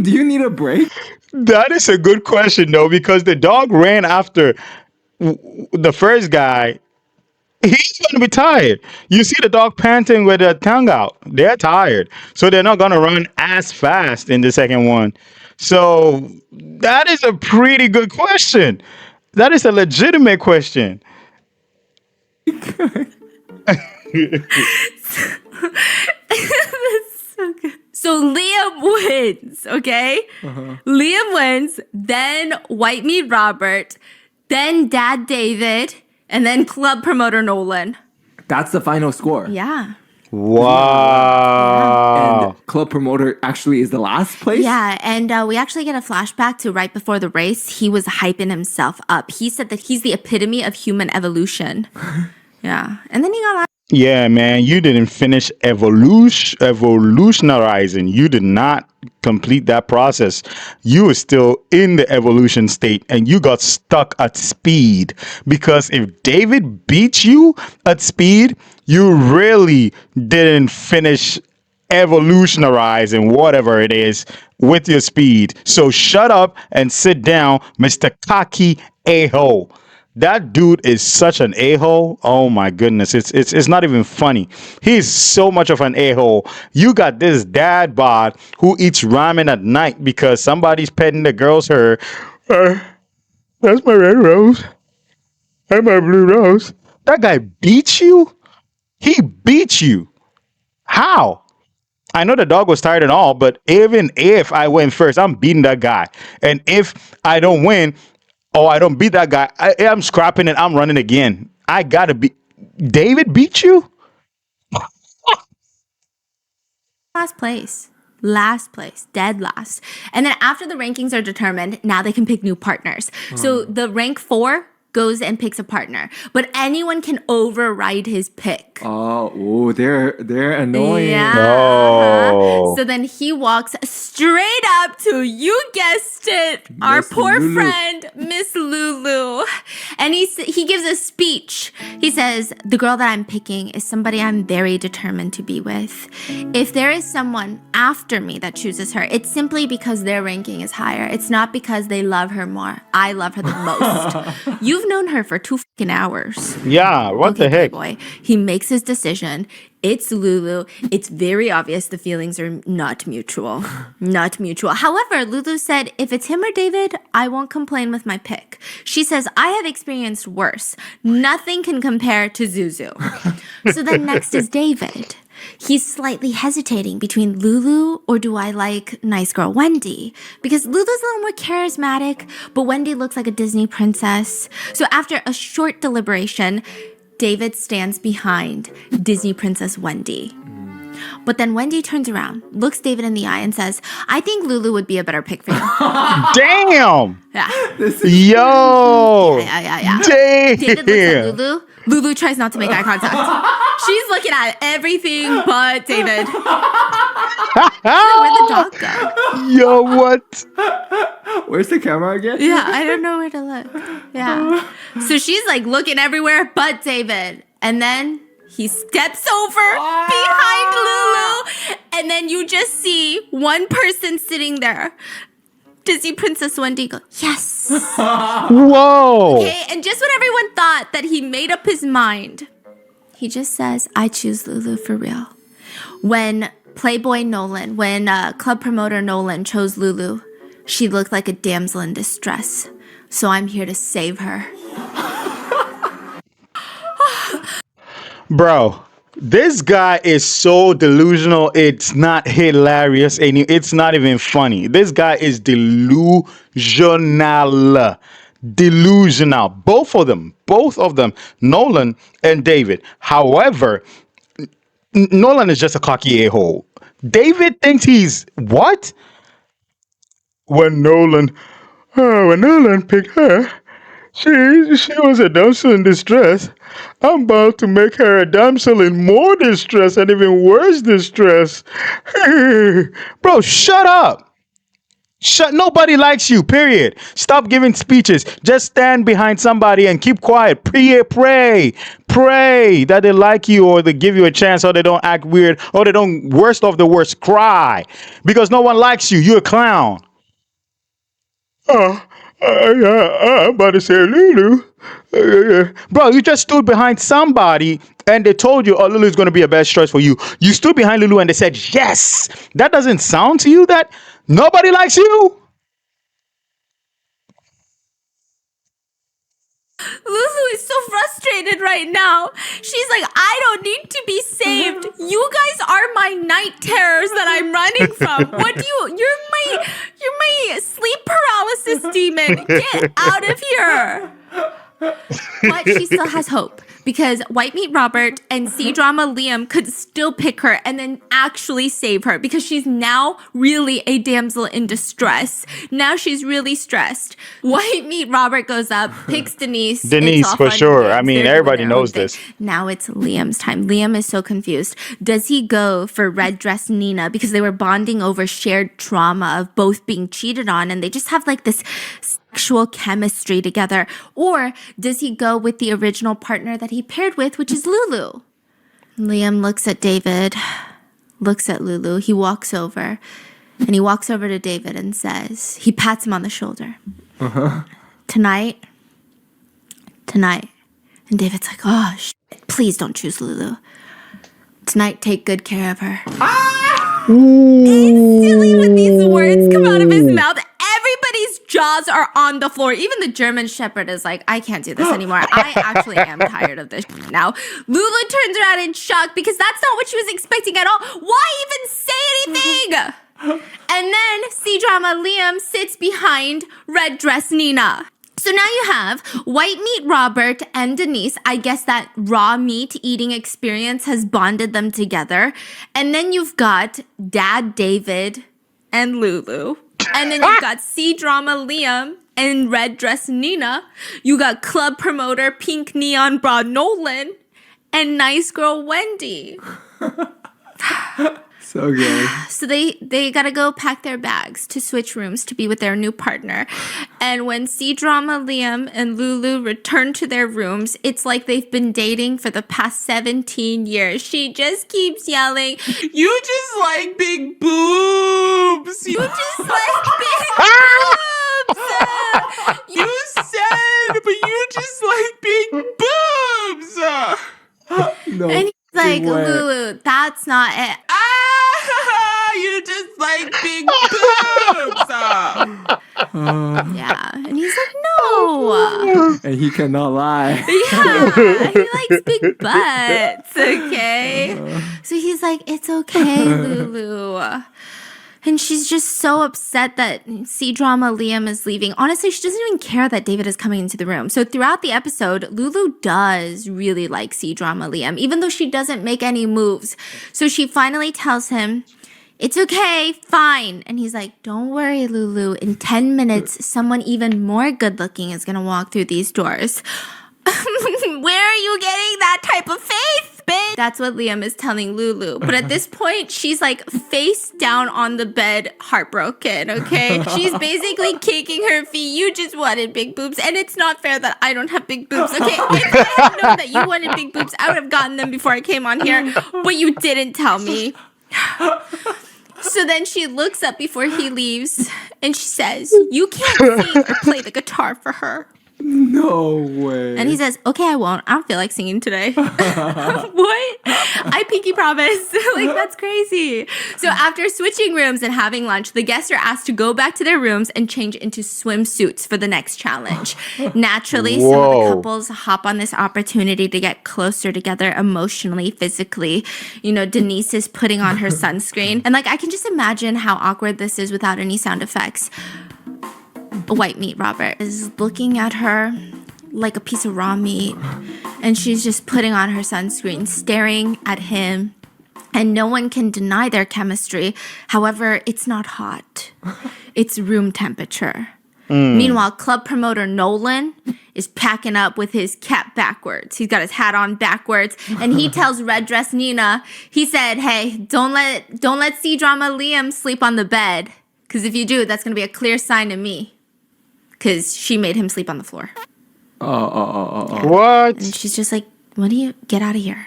do you need a break? That is a good question, though, because the dog ran after the first guy. He's going to be tired. You see the dog panting with their tongue out. They're tired. So they're not going to run as fast in the second one. So that is a pretty good question. That is a legitimate question. So Liam wins, okay? Liam wins, then White Meat Robert, then Dad David, and then club promoter Nolan. That's the final score. Yeah. Wow. And club promoter actually is the last place? Yeah, and we actually get a flashback to right before the race. He was hyping himself up. He said that he's the epitome of human evolution. Yeah. And then he got Yeah, man, you didn't finish evolutionarizing. You did not complete that process. You were still in the evolution state and you got stuck at speed. Because if David beat you at speed, you really didn't finish evolutionarizing whatever it is with your speed. So shut up and sit down, Mr. Cocky A-hole. That dude is such an a-hole. Oh my goodness. It's not even funny. He's so much of an a-hole. You got this dad bod who eats ramen at night because somebody's petting the girl's hair. That's my red rose. That's my blue rose. That guy beats you? He beat you. How? I know the dog was tired and all, but even if I win first, I'm beating that guy. And if I don't win, oh, I don't beat that guy, I'm scrapping it. I'm running again. I gotta be. David beat you? last place. Last place, dead last. And then after the rankings are determined, now they can pick new partners. So the rank 4 goes and picks a partner, but anyone can override his pick. Oh, they're annoying. Yeah. Oh. So then he walks straight up to, you guessed it, our Miss poor Lulu. friend, Miss Lulu. And he gives a speech. He says, the girl that I'm picking is somebody I'm very determined to be with. If there is someone after me that chooses her, it's simply because their ranking is higher. It's not because they love her more. I love her the most. You've known her for 2 fucking hours. Yeah, what the heck? Boy. He makes his decision. It's Lulu. It's very obvious the feelings are not mutual. Not mutual. However, Lulu said, if it's him or David, I won't complain with my pick. She says, I have experienced worse. Nothing can compare to Zuzu. So then next is David. He's slightly hesitating between Lulu or do I like nice girl Wendy? Because Lulu's a little more charismatic, but Wendy looks like a Disney princess. So after a short deliberation, David stands behind Disney Princess Wendy. But then Wendy turns around, looks David in the eye, and says, I think Lulu would be a better pick for you. Damn! Yeah. Yo! Yeah. Damn! David looks at Lulu. Lulu tries not to make eye contact. She's looking at everything but David. Where'd the dog go? Yo, what? Where's the camera again? Yeah, I don't know where to look. Yeah. So she's like looking everywhere but David. And then he steps over behind Lulu. And then you just see one person sitting there. Disney Princess Wendy go, yes. Whoa! Okay, and just when everyone thought that he made up his mind, he just says, I choose Lulu for real. When Playboy Nolan, when club promoter Nolan chose Lulu, she looked like a damsel in distress. So I'm here to save her. Bro, this guy is so delusional. It's not hilarious. And it's not even funny. This guy is delusional. Delusional. Both of them. Nolan and David. However, Nolan is just a cocky a-hole. David thinks he's what? When Nolan picked her, she was a damsel in distress. I'm about to make her a damsel in more distress and even worse distress. Bro, shut up. Nobody likes you, period. Stop giving speeches. Just stand behind somebody and keep quiet. Pray that they like you or they give you a chance or they don't act weird or they don't, worst of the worst, cry. Because no one likes you. You're a clown. I'm about to say Lulu. Bro, you just stood behind somebody and they told you, oh, Lulu is going to be a best choice for you. You stood behind Lulu and they said, yes. That doesn't sound to you that nobody likes you? Lulu is so frustrated right now. She's like, I don't need to be saved. You guys are my night terrors that I'm running from. You're my sleep paralysis demon. Get out of here. But she still has hope because White Meat Robert and C-Drama Liam could still pick her and then actually save her because she's now really a damsel in distress. Now she's really stressed. White Meat Robert goes up, picks Denise. Denise, It's all for fun sure. and I games. mean, They're doing everybody their knows own thing. this. Now it's Liam's time. Liam is so confused. Does he go for Red Dress Nina because they were bonding over shared trauma of both being cheated on and they just have like this sexual chemistry together? Or does he go with the original partner that he paired with, which is Lulu? Liam looks at David, looks at Lulu. He walks over to David and says, he pats him on the shoulder. Tonight. And David's like, oh, shit, please don't choose Lulu. Tonight, take good care of her. Instantly when these words come out of his mouth, everybody's jaws are on the floor. Even the German Shepherd is like, I can't do this anymore. I actually am tired of this now. Lulu turns around in shock because that's not what she was expecting at all. Why even say anything? And then C-Drama Liam sits behind Red Dress Nina. So now you have White Meat Robert and Denise. I guess that raw meat eating experience has bonded them together. And then you've got Dad David and Lulu. And then you've got C-Drama Liam and Red Dress Nina. You got club promoter Pink Neon Bra Nolan and nice girl Wendy. So good. So they gotta go pack their bags to switch rooms to be with their new partner. And when C-Drama Liam and Lulu return to their rooms, it's like they've been dating for the past 17 years. She just keeps yelling, You just like big boobs. "You just like big boobs!" You said, but you just like big boobs. No. And he's like, way. "Lulu, that's not it." You just like big boobs. Yeah. And he's like, "No." And he cannot lie. Yeah, he likes big butts, okay? So he's like, "It's okay, Lulu." And she's just so upset that C-Drama Liam is leaving. Honestly, she doesn't even care that David is coming into the room. So throughout the episode, Lulu does really like C-Drama Liam, even though she doesn't make any moves. So she finally tells him, "It's okay, fine." And he's like, "Don't worry, Lulu. In 10 minutes, someone even more good looking is going to walk through these doors." Where are you getting that type of faith, bitch? That's what Liam is telling Lulu. But at this point, she's like face down on the bed, heartbroken, okay? She's basically kicking her feet. You just wanted big boobs. And it's not fair that I don't have big boobs, okay? If I had known that you wanted big boobs, I would have gotten them before I came on here. But you didn't tell me. So then she looks up before he leaves and she says, "You can't sing or play the guitar for her." No way. And he says, "Okay, I won't. I don't feel like singing today." What? I pinky promise. Like, that's crazy. So after switching rooms and having lunch, the guests are asked to go back to their rooms and change into swimsuits for the next challenge. Naturally, some of Whoa. the couples hop on this opportunity to get closer together emotionally, physically. You know, Denise is putting on her sunscreen. And like, I can just imagine how awkward this is without any sound effects. White Meat Robert is looking at her like a piece of raw meat, and she's just putting on her sunscreen, staring at him, and no one can deny their chemistry. However, it's not hot. It's room temperature. Meanwhile, club promoter Nolan is packing up with his cap backwards. He's got his hat on backwards, and he tells Red Dress Nina, he said, "Hey, don't let C-Drama Liam sleep on the bed, because if you do, that's going to be a clear sign to me." Because she made him sleep on the floor. What? And she's just like, "What do you, get out of here."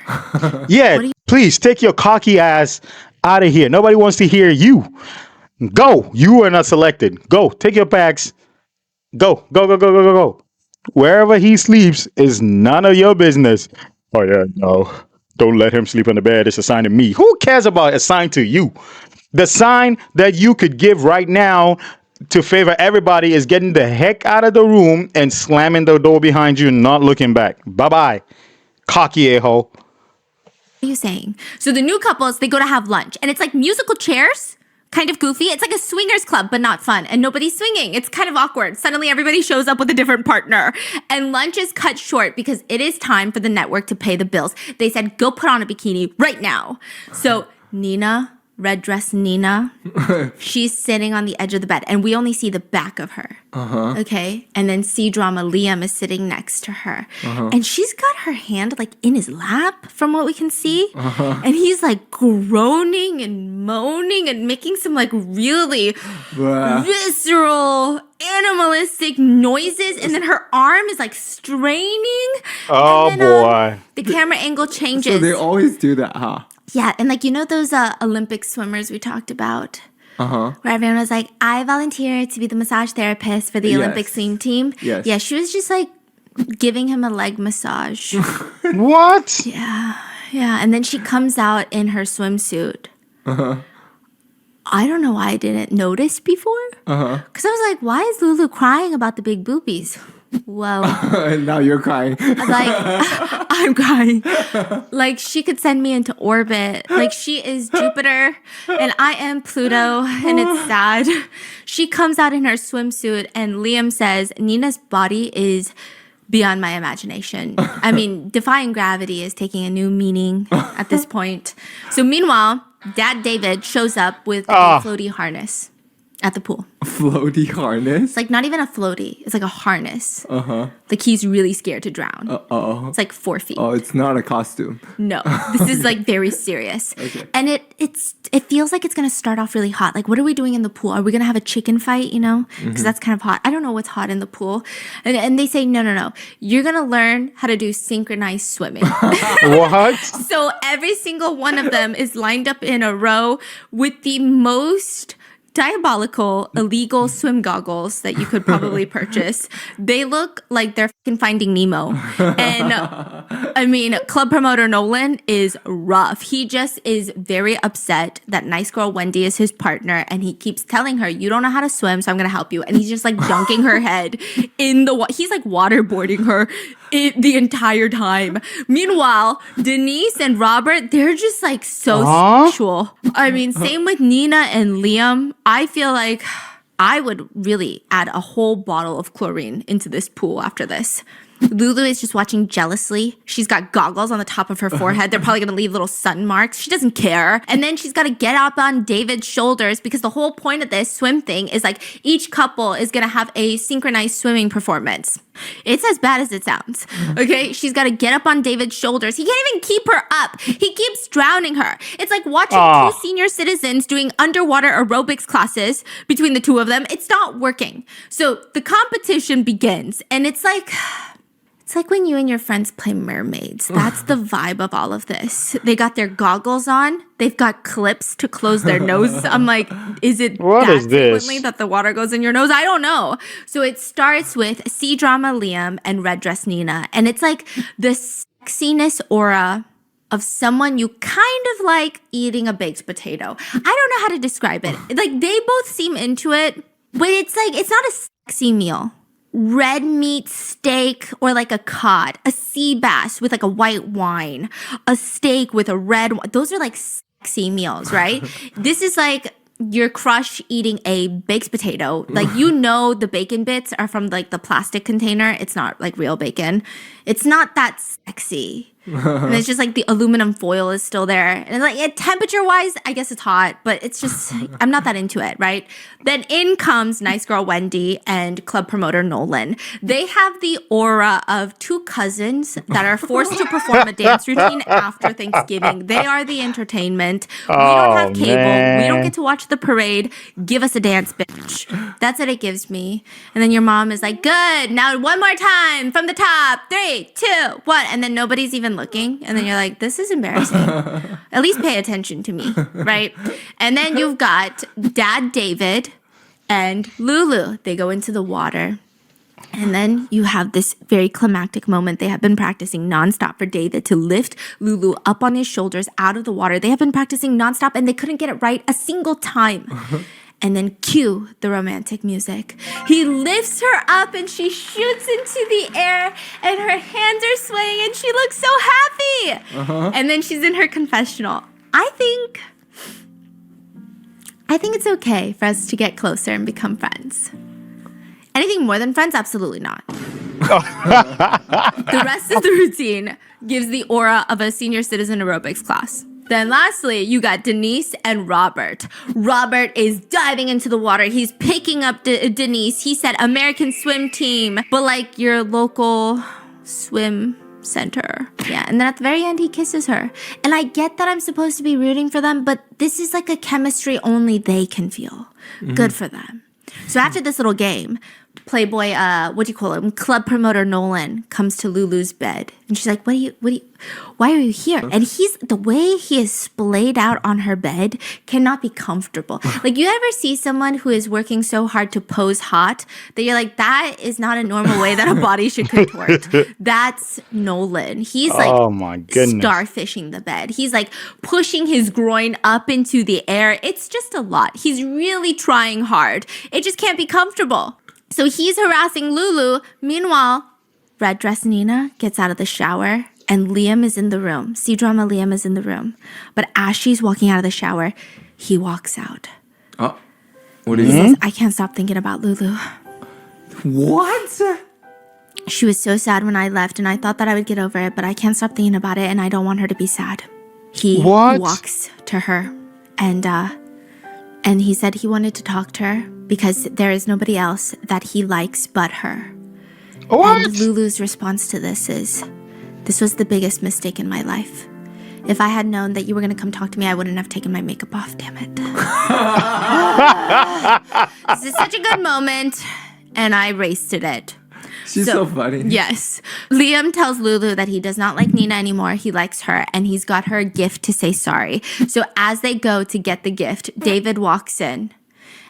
Yeah, please take your cocky ass out of here. Nobody wants to hear you. Go. You are not selected. Go. Take your bags. Go. Go, go, go, go, go, go. Wherever he sleeps is none of your business. Oh, yeah, no. Don't let him sleep on the bed. It's assigned to me. Who cares about assigned to you? The sign that you could give right now to favor everybody is getting the heck out of the room and slamming the door behind you and not looking back. Bye-bye. Cocky a-hole. What are you saying? So the new couples, they go to have lunch, and it's like musical chairs, kind of goofy. It's like a swingers club, but not fun, and nobody's swinging. It's kind of awkward. Suddenly everybody shows up with a different partner, and lunch is cut short because it is time for the network to pay the bills. They said, "Go put on a bikini right now." So Nina, Red Dress Nina, she's sitting on the edge of the bed, and we only see the back of her. Okay? And then C-Drama Liam is sitting next to her. And she's got her hand like in his lap from what we can see. And he's like groaning and moaning and making some like really visceral, animalistic noises. And then her arm is like straining. Oh, And then, boy. the camera angle changes. So they always do that, huh? Yeah, and like, you know those Olympic swimmers we talked about? Where everyone was like, "I volunteer to be the massage therapist for the Yes. Olympic swim team." Yes. Yeah, she was just like giving him a leg massage. What? Yeah, and then she comes out in her swimsuit. I don't know why I didn't notice before. Because I was like, why is Lulu crying about the big boobies? Whoa. And now you're crying. Like, I'm crying. Like, she could send me into orbit. Like, she is Jupiter and I am Pluto, and it's sad. She comes out in her swimsuit, and Liam says, Nina's body is beyond my imagination. I mean, defying gravity is taking a new meaning at this point. So, meanwhile, Dad David shows up with a floaty harness at the pool. Floaty harness? It's like not even a floaty. It's like a harness. Like he's really scared to drown. It's like 4 feet. Oh, it's not a costume. No, this is like very serious. Okay. And it feels like it's gonna start off really hot. Like, what are we doing in the pool? Are we gonna have a chicken fight? You know, because that's kind of hot. I don't know what's hot in the pool. And they say no. You're gonna learn how to do synchronized swimming. What? So every single one of them is lined up in a row with the most diabolical, illegal swim goggles that you could probably purchase. They look like they're fucking Finding Nemo. And I mean, club promoter Nolan is rough. He just is very upset that nice girl Wendy is his partner, and he keeps telling her, you don't know how to swim, so I'm going to help you. And he's just like dunking her head in the water. He's like waterboarding her the entire time. Meanwhile, Denise and Robert, they're just like so sexual. I mean, same with Nina and Liam. I feel like I would really add a whole bottle of chlorine into this pool after this. Lulu is just watching jealously. She's got goggles on the top of her forehead. They're probably going to leave little sun marks. She doesn't care. And then she's got to get up on David's shoulders because the whole point of this swim thing is like each couple is going to have a synchronized swimming performance. It's as bad as it sounds. Okay? She's got to get up on David's shoulders. He can't even keep her up. He keeps drowning her. It's like watching two senior citizens doing underwater aerobics classes between the two of them. It's not working. So the competition begins, and it's like when you and your friends play mermaids. That's the vibe of all of this. They got their goggles on. They've got clips to close their nose. I'm like, is it What that is this? frequently that the water goes in your nose? I don't know. So it starts with C Drama Liam and Red Dress Nina. And it's like the sexiness aura of someone you kind of like eating a baked potato. I don't know how to describe it. Like, they both seem into it, but it's like, it's not a sexy meal. Red meat steak or like a cod, a sea bass with like a white wine, a steak with a red wine. Those are like sexy meals, right? This is like your crush eating a baked potato. Like, you know, the bacon bits are from like the plastic container. It's not like real bacon. It's not that sexy. And it's just like the aluminum foil is still there. And like, temperature wise, I guess it's hot, but it's just, I'm not that into it, right? Then in comes nice girl Wendy and club promoter Nolan. They have the aura of two cousins that are forced to perform a dance routine after Thanksgiving. They are the entertainment. We don't have cable. Man. We don't get to watch the parade. Give us a dance, bitch. That's what it gives me. And then your mom is like, good. Now one more time from the top. 3, 2, 1. And then nobody's even looking, and then you're like, this is embarrassing. At least pay attention to me, right? And then you've got Dad David and Lulu. They go into the water, and then you have this very climactic moment. They have been practicing nonstop for David to lift Lulu up on his shoulders out of the water. They have been practicing nonstop, and they couldn't get it right a single time. And then cue the romantic music. He lifts her up and she shoots into the air and her hands are swaying and she looks so happy. And then she's in her confessional. I think it's okay for us to get closer and become friends. Anything more than friends? Absolutely not. The rest of the routine gives the aura of a senior citizen aerobics class. Then lastly, you got Denise and Robert. Robert is diving into the water. He's picking up Denise. He said American swim team, but like your local swim center. Yeah, and then at the very end, he kisses her. And I get that I'm supposed to be rooting for them, but this is like a chemistry only they can feel. Good for them. So after this little game, Playboy, club promoter Nolan comes to Lulu's bed. And she's like, why are you here? And the way he is splayed out on her bed cannot be comfortable. Like, you ever see someone who is working so hard to pose hot that you're like, that is not a normal way that a body should contort. That's Nolan. He's like, oh my goodness, starfishing the bed. He's like pushing his groin up into the air. It's just a lot. He's really trying hard. It just can't be comfortable. So he's harassing Lulu. Meanwhile, Red Dress Nina gets out of the shower and Liam is in the room. C-Drama Liam is in the room. But as she's walking out of the shower, he walks out. Oh, what He is says, I can't stop thinking about Lulu. What? She was so sad when I left and I thought that I would get over it, but I can't stop thinking about it and I don't want her to be sad. He What? walks to her and he said he wanted to talk to her because there is nobody else that he likes but her. What? And Lulu's response to this is, this was the biggest mistake in my life. If I had known that you were going to come talk to me, I wouldn't have taken my makeup off, damn it. This is such a good moment, and I wasted it. She's so funny. Yes. Liam tells Lulu that he does not like Nina anymore. He likes her, and he's got her a gift to say sorry. So as they go to get the gift, David walks in.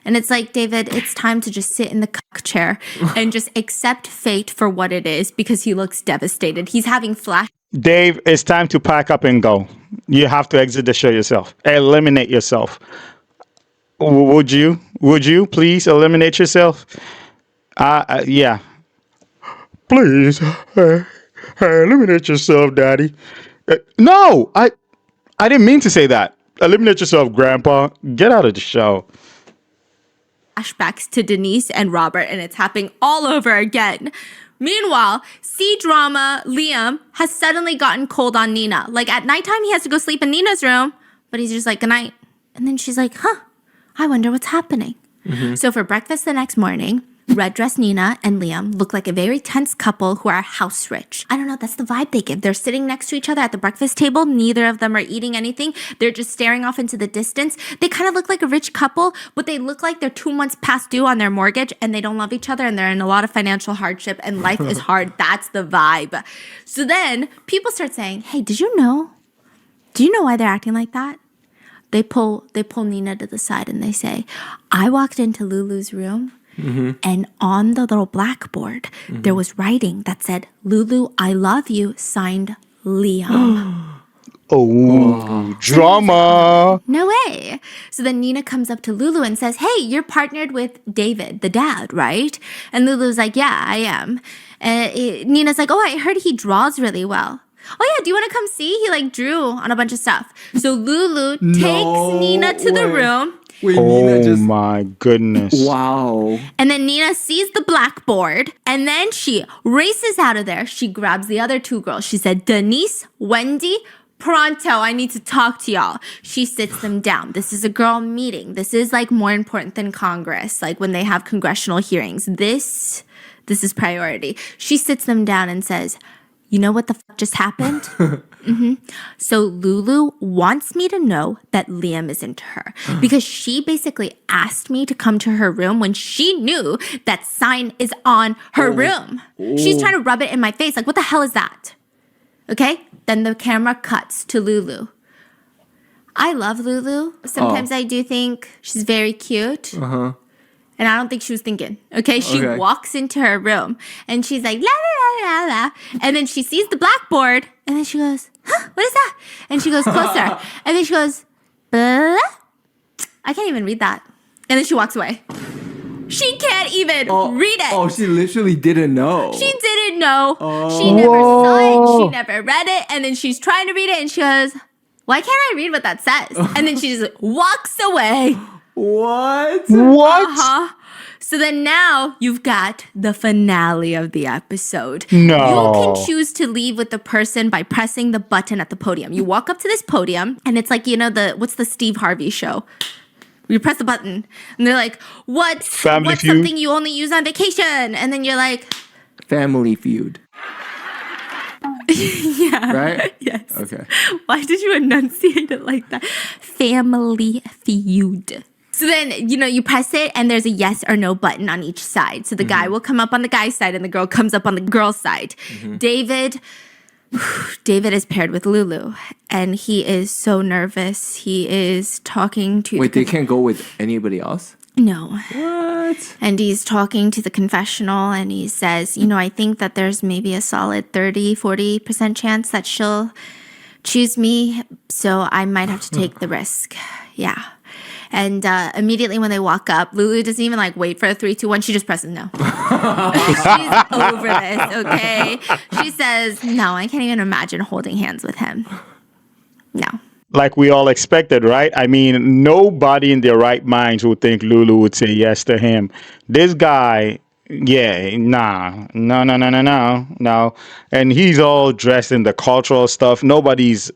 And it's like, David, it's time to just sit in the cuck chair and just accept fate for what it is because he looks devastated. He's having flash. Dave, it's time to pack up and go. You have to exit the show yourself. Eliminate yourself. Would you please eliminate yourself? Yeah. Please, eliminate yourself, Daddy. No, I didn't mean to say that. Eliminate yourself, Grandpa. Get out of the show. Flashbacks to Denise and Robert, and it's happening all over again. Meanwhile, C-Drama Liam has suddenly gotten cold on Nina. Like at nighttime, he has to go sleep in Nina's room, but he's just like, good night. And then she's like, I wonder what's happening. So for breakfast the next morning, Red Dress Nina and Liam look like a very tense couple who are house rich. I don't know, that's the vibe they give. They're sitting next to each other at the breakfast table. Neither of them are eating anything. They're just staring off into the distance. They kind of look like a rich couple, but they look like they're 2 months past due on their mortgage and they don't love each other and they're in a lot of financial hardship and life is hard. That's the vibe. So then people start saying, hey, do you know why they're acting like that? They pull Nina to the side and they say, I walked into Lulu's room and on the little blackboard, there was writing that said, Lulu, I love you, signed Liam. Drama. No way. So then Nina comes up to Lulu and says, hey, you're partnered with David, the dad, right? And Lulu's like, yeah, I am. Nina's like, oh, I heard he draws really well. Oh yeah, do you want to come see? He like drew on a bunch of stuff. So Lulu takes Nina to the room. Wait, Oh my goodness. Wow. And then Nina sees the blackboard and then she races out of there. She grabs the other two girls. She said, Denise, Wendy, pronto, I need to talk to y'all. She sits them down. This is a girl meeting. This is like more important than Congress, like when they have congressional hearings. This is priority. She sits them down and says, you know what the fuck just happened? So Lulu wants me to know that Liam is into her because she basically asked me to come to her room when she knew that sign is on her room. She's trying to rub it in my face. Like, what the hell is that? Okay? Then the camera cuts to Lulu. I love Lulu. Sometimes I do think she's very cute. And I don't think she was thinking. Okay, she walks into her room and she's like, la la la la la. And then she sees the blackboard and then she goes, huh, what is that? And she goes closer. And then she goes, blah. I can't even read that. And then she walks away. She can't even read it. Oh, she literally didn't know. She didn't know. She never saw it. She never read it. And then she's trying to read it and she goes, why can't I read what that says? And then she just walks away. What? What? So then now you've got the finale of the episode. No. You can choose to leave with the person by pressing the button at the podium. You walk up to this podium and it's like, what's the Steve Harvey show? You press the button and they're like, what's Feud? something you only use on vacation? And then you're like, Family Feud. yeah. Right? Yes. Okay. Why did you enunciate it like that? Family Feud. So then, you press it and there's a yes or no button on each side. So the guy will come up on the guy's side and the girl comes up on the girl's side. David is paired with Lulu and he is so nervous. He is talking to... Wait, they can't go with anybody else? No. What? And he's talking to the confessional and he says, I think that there's maybe a solid 30-40% chance that she'll choose me. So I might have to take the risk. Yeah. And immediately when they walk up, Lulu doesn't even like wait for a 3, 2, 1. She just presses no. She's over this, okay? She says, no, I can't even imagine holding hands with him. No. Like we all expected, right? I mean, nobody in their right minds would think Lulu would say yes to him. This guy, yeah, nah, no. And he's all dressed in the cultural stuff. Nobody's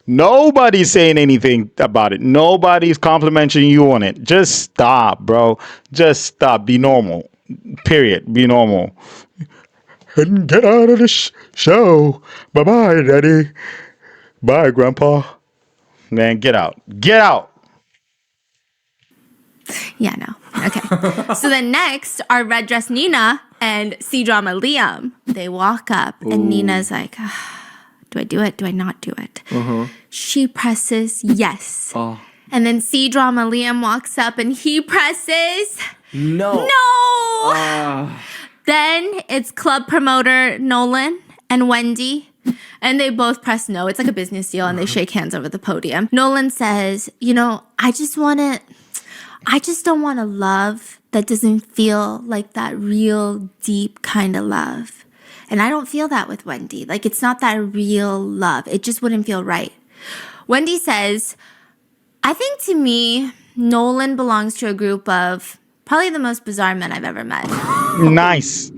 saying anything about it. Nobody's complimenting you on it. Just stop, bro. Just stop. Be normal. Period. Be normal. And get out of the show. Bye-bye, Daddy. Bye, Grandpa. Man, get out. Get out. Yeah, no. Okay. So then next are Red Dress Nina and C-Drama Liam. They walk up and Nina's like, do I do it? Do I not do it? She presses yes. And then C-Drama Liam walks up and he presses No. no. Then it's club promoter Nolan and Wendy. And they both press no. It's like a business deal and they shake hands over the podium. Nolan says, I just don't want a love that doesn't feel like that real deep kind of love. And I don't feel that with Wendy. Like, it's not that real love. It just wouldn't feel right. Wendy says, I think to me, Nolan belongs to a group of probably the most bizarre men I've ever met. Nice.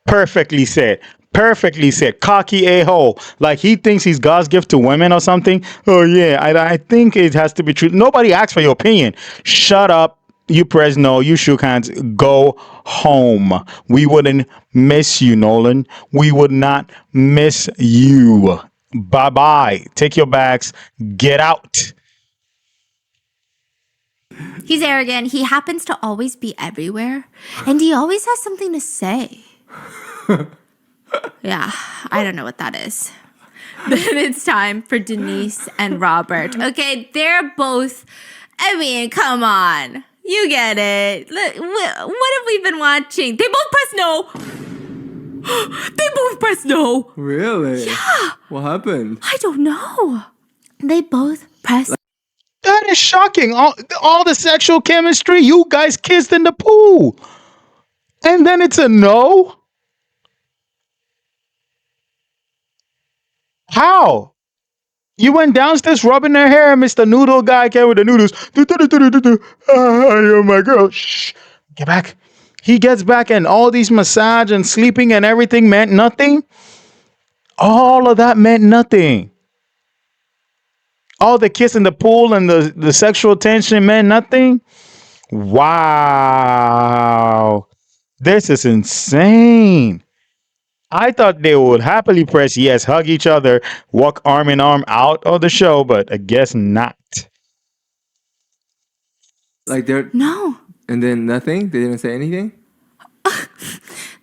Perfectly said. Perfectly said. Cocky a-hole. Like he thinks he's God's gift to women or something. Oh, yeah. I think it has to be true. Nobody asked for your opinion. Shut up. You press no. You shook hands. Go home. We wouldn't miss you, Nolan. We would not miss you. Bye-bye. Take your bags. Get out. He's arrogant. He happens to always be everywhere. And he always has something to say. Yeah, I don't know what that is. Then it's time for Denise and Robert. Okay, they're both, I mean, come on. You get it. Look, what have we been watching? They both press no. They both press no. Really? Yeah. What happened? I don't know. They both press. That is shocking. All the sexual chemistry. You guys kissed in the pool. And then it's a no? How? You went downstairs rubbing her hair, Mr. Noodle guy came with the noodles. You're my girl. Shh. Get back. He gets back and all these massage and sleeping and everything meant nothing. All of that meant nothing. All the kiss in the pool and the sexual tension meant nothing. Wow. This is insane. I thought they would happily press yes, hug each other, walk arm in arm out of the show, but I guess not. Like they're No. and then nothing? They didn't say anything?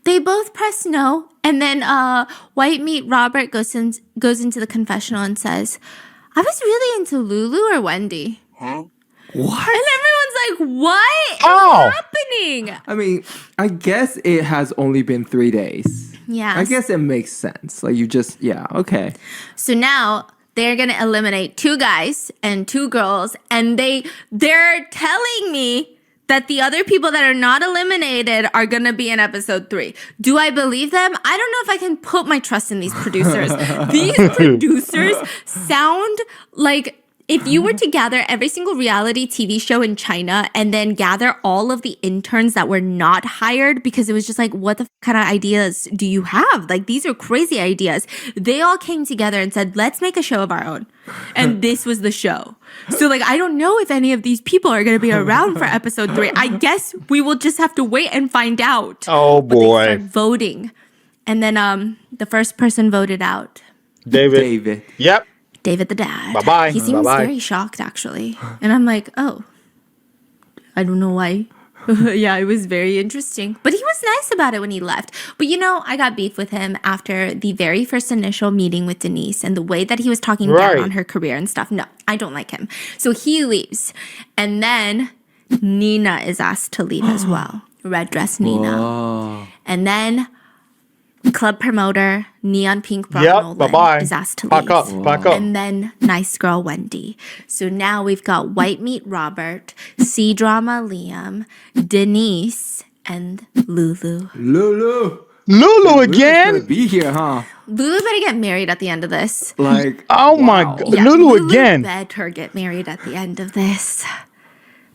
They both press no. And then White Meat Robert goes into the confessional and says, I was really into Lulu or Wendy. What? And everyone's like, what How? is happening? I mean, I guess it has only been 3 days. Yeah. I guess it makes sense. Like you just, yeah, okay. So now they're going to eliminate 2 guys and 2 girls. And they're telling me that the other people that are not eliminated are going to be in episode 3. Do I believe them? I don't know if I can put my trust in these producers. These producers sound like if you were to gather every single reality TV show in China and then gather all of the interns that were not hired because it was just like, what the kind of ideas do you have? Like, these are crazy ideas. They all came together and said, let's make a show of our own. And this was the show. So, like, I don't know if any of these people are going to be around for episode 3. I guess we will just have to wait and find out. Oh, But they boy. start voting. And then the first person voted out. David. Yep. David the dad. Bye-bye. He seems Bye-bye. very shocked, actually. And I'm like, oh, I don't know why. Yeah, it was very interesting. But he was nice about it when he left. But I got beef with him after the very first initial meeting with Denise and the way that he was talking Right. down on her career and stuff. No, I don't like him. So he leaves. And then Nina is asked to leave as well. Red dress Nina. Oh. And then club promoter, neon pink bra Yep. Nolan Bye-bye. is asked to Pack leave. up. Pack up. And then nice girl Wendy. So now we've got White Meat Robert, C drama Liam, Denise, and Lulu. Lulu. Lulu Lulu's again? gonna be here, huh? Lulu better get married at the end of this. Like, Oh my wow. God. Yeah, Lulu again. better get married at the end of this.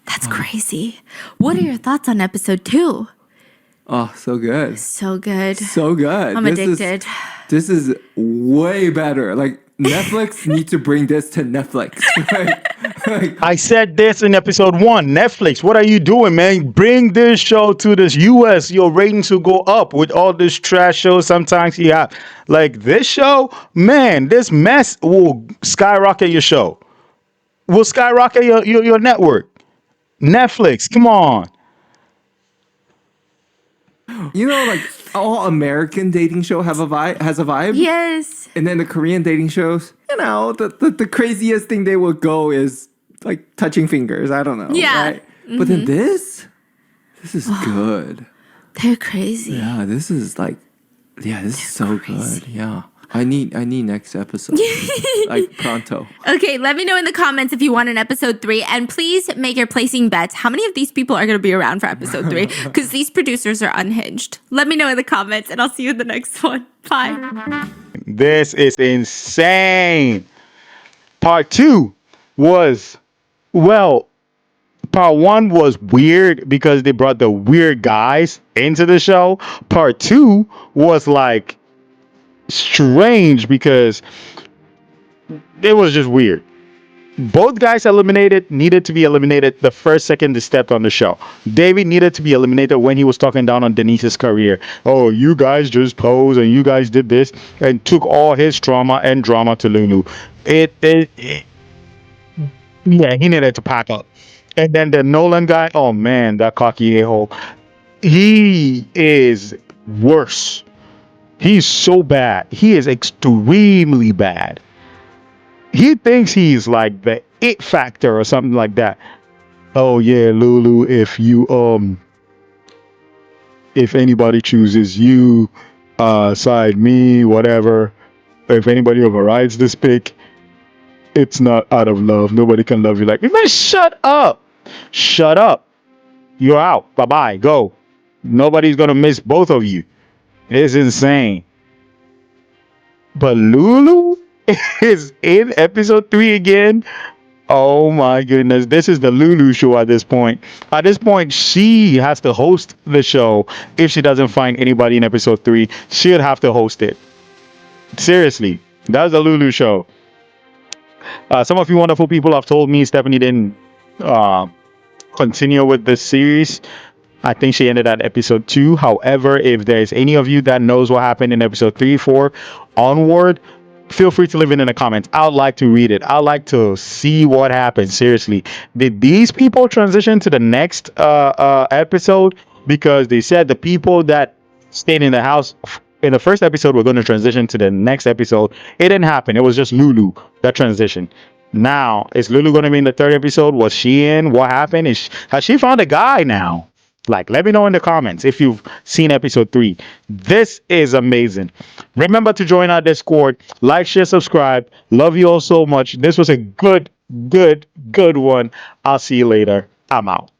That's crazy. What are your thoughts on episode 2? Oh, so good. So good. So good. I'm addicted. This is way better. Like, Netflix needs to bring this to Netflix. Like, I said this in episode 1. Netflix, what are you doing, man? Bring this show to this US. Your ratings will go up with all this trash shows. Sometimes you have like this show, man, this mess will skyrocket your show. Will skyrocket your network. Netflix, come on. you know, like all American dating show has a vibe. Yes. And then the Korean dating shows, you know, the craziest thing they would go is like touching fingers. I don't know. Yeah. Right? But then this is good. They're crazy. Yeah, this is like, this is so good. Yeah. I need next episode. Like pronto. Okay, let me know in the comments if you want an episode 3. And please make your placing bets. How many of these people are going to be around for episode 3? Because these producers are unhinged. Let me know in the comments, and I'll see you in the next one. Bye. This is insane. Part 2 was, well, part 1 was weird because they brought the weird guys into the show. Part 2 was like strange because it was just weird. Both guys needed to be eliminated the first second they stepped on the show. David needed to be eliminated when he was talking down on Denise's career. Oh, you guys just posed and you guys did this, and took all his trauma and drama to Lulu. Yeah, he needed to pack up. And then the Nolan guy, oh man, that cocky a-hole. He is worse. He's so bad. He is extremely bad. He thinks he's like the it factor or something like that. Oh yeah, Lulu, if anybody chooses you, side me, whatever. If anybody overrides this pick, it's not out of love. Nobody can love you like, man, shut up. Shut up. You're out. Bye-bye. Go. Nobody's gonna miss both of you. It's insane. But Lulu is in episode 3 again. Oh my goodness. This is the Lulu show at this point. At this point, she has to host the show. If she doesn't find anybody in episode 3, she'll have to host it. Seriously. That's the Lulu show. Some of you wonderful people have told me Stephanie didn't continue with this series. I think she ended at episode 2. However, if there's any of you that knows what happened in episode 3, 4 onward, feel free to leave it in the comments. I'd like to read it. I'd like to see what happened. Seriously, did these people transition to the next episode? Because they said the people that stayed in the house in the first episode were going to transition to the next episode. It didn't happen. It was just Lulu that transitioned. Now, is Lulu going to be in the third episode? Was she in? What happened? Has she found a guy now? Like, let me know in the comments if you've seen episode 3. This is amazing. Remember to join our Discord. Like, share, subscribe. Love you all so much. This was a good one. I'll see you later. I'm out.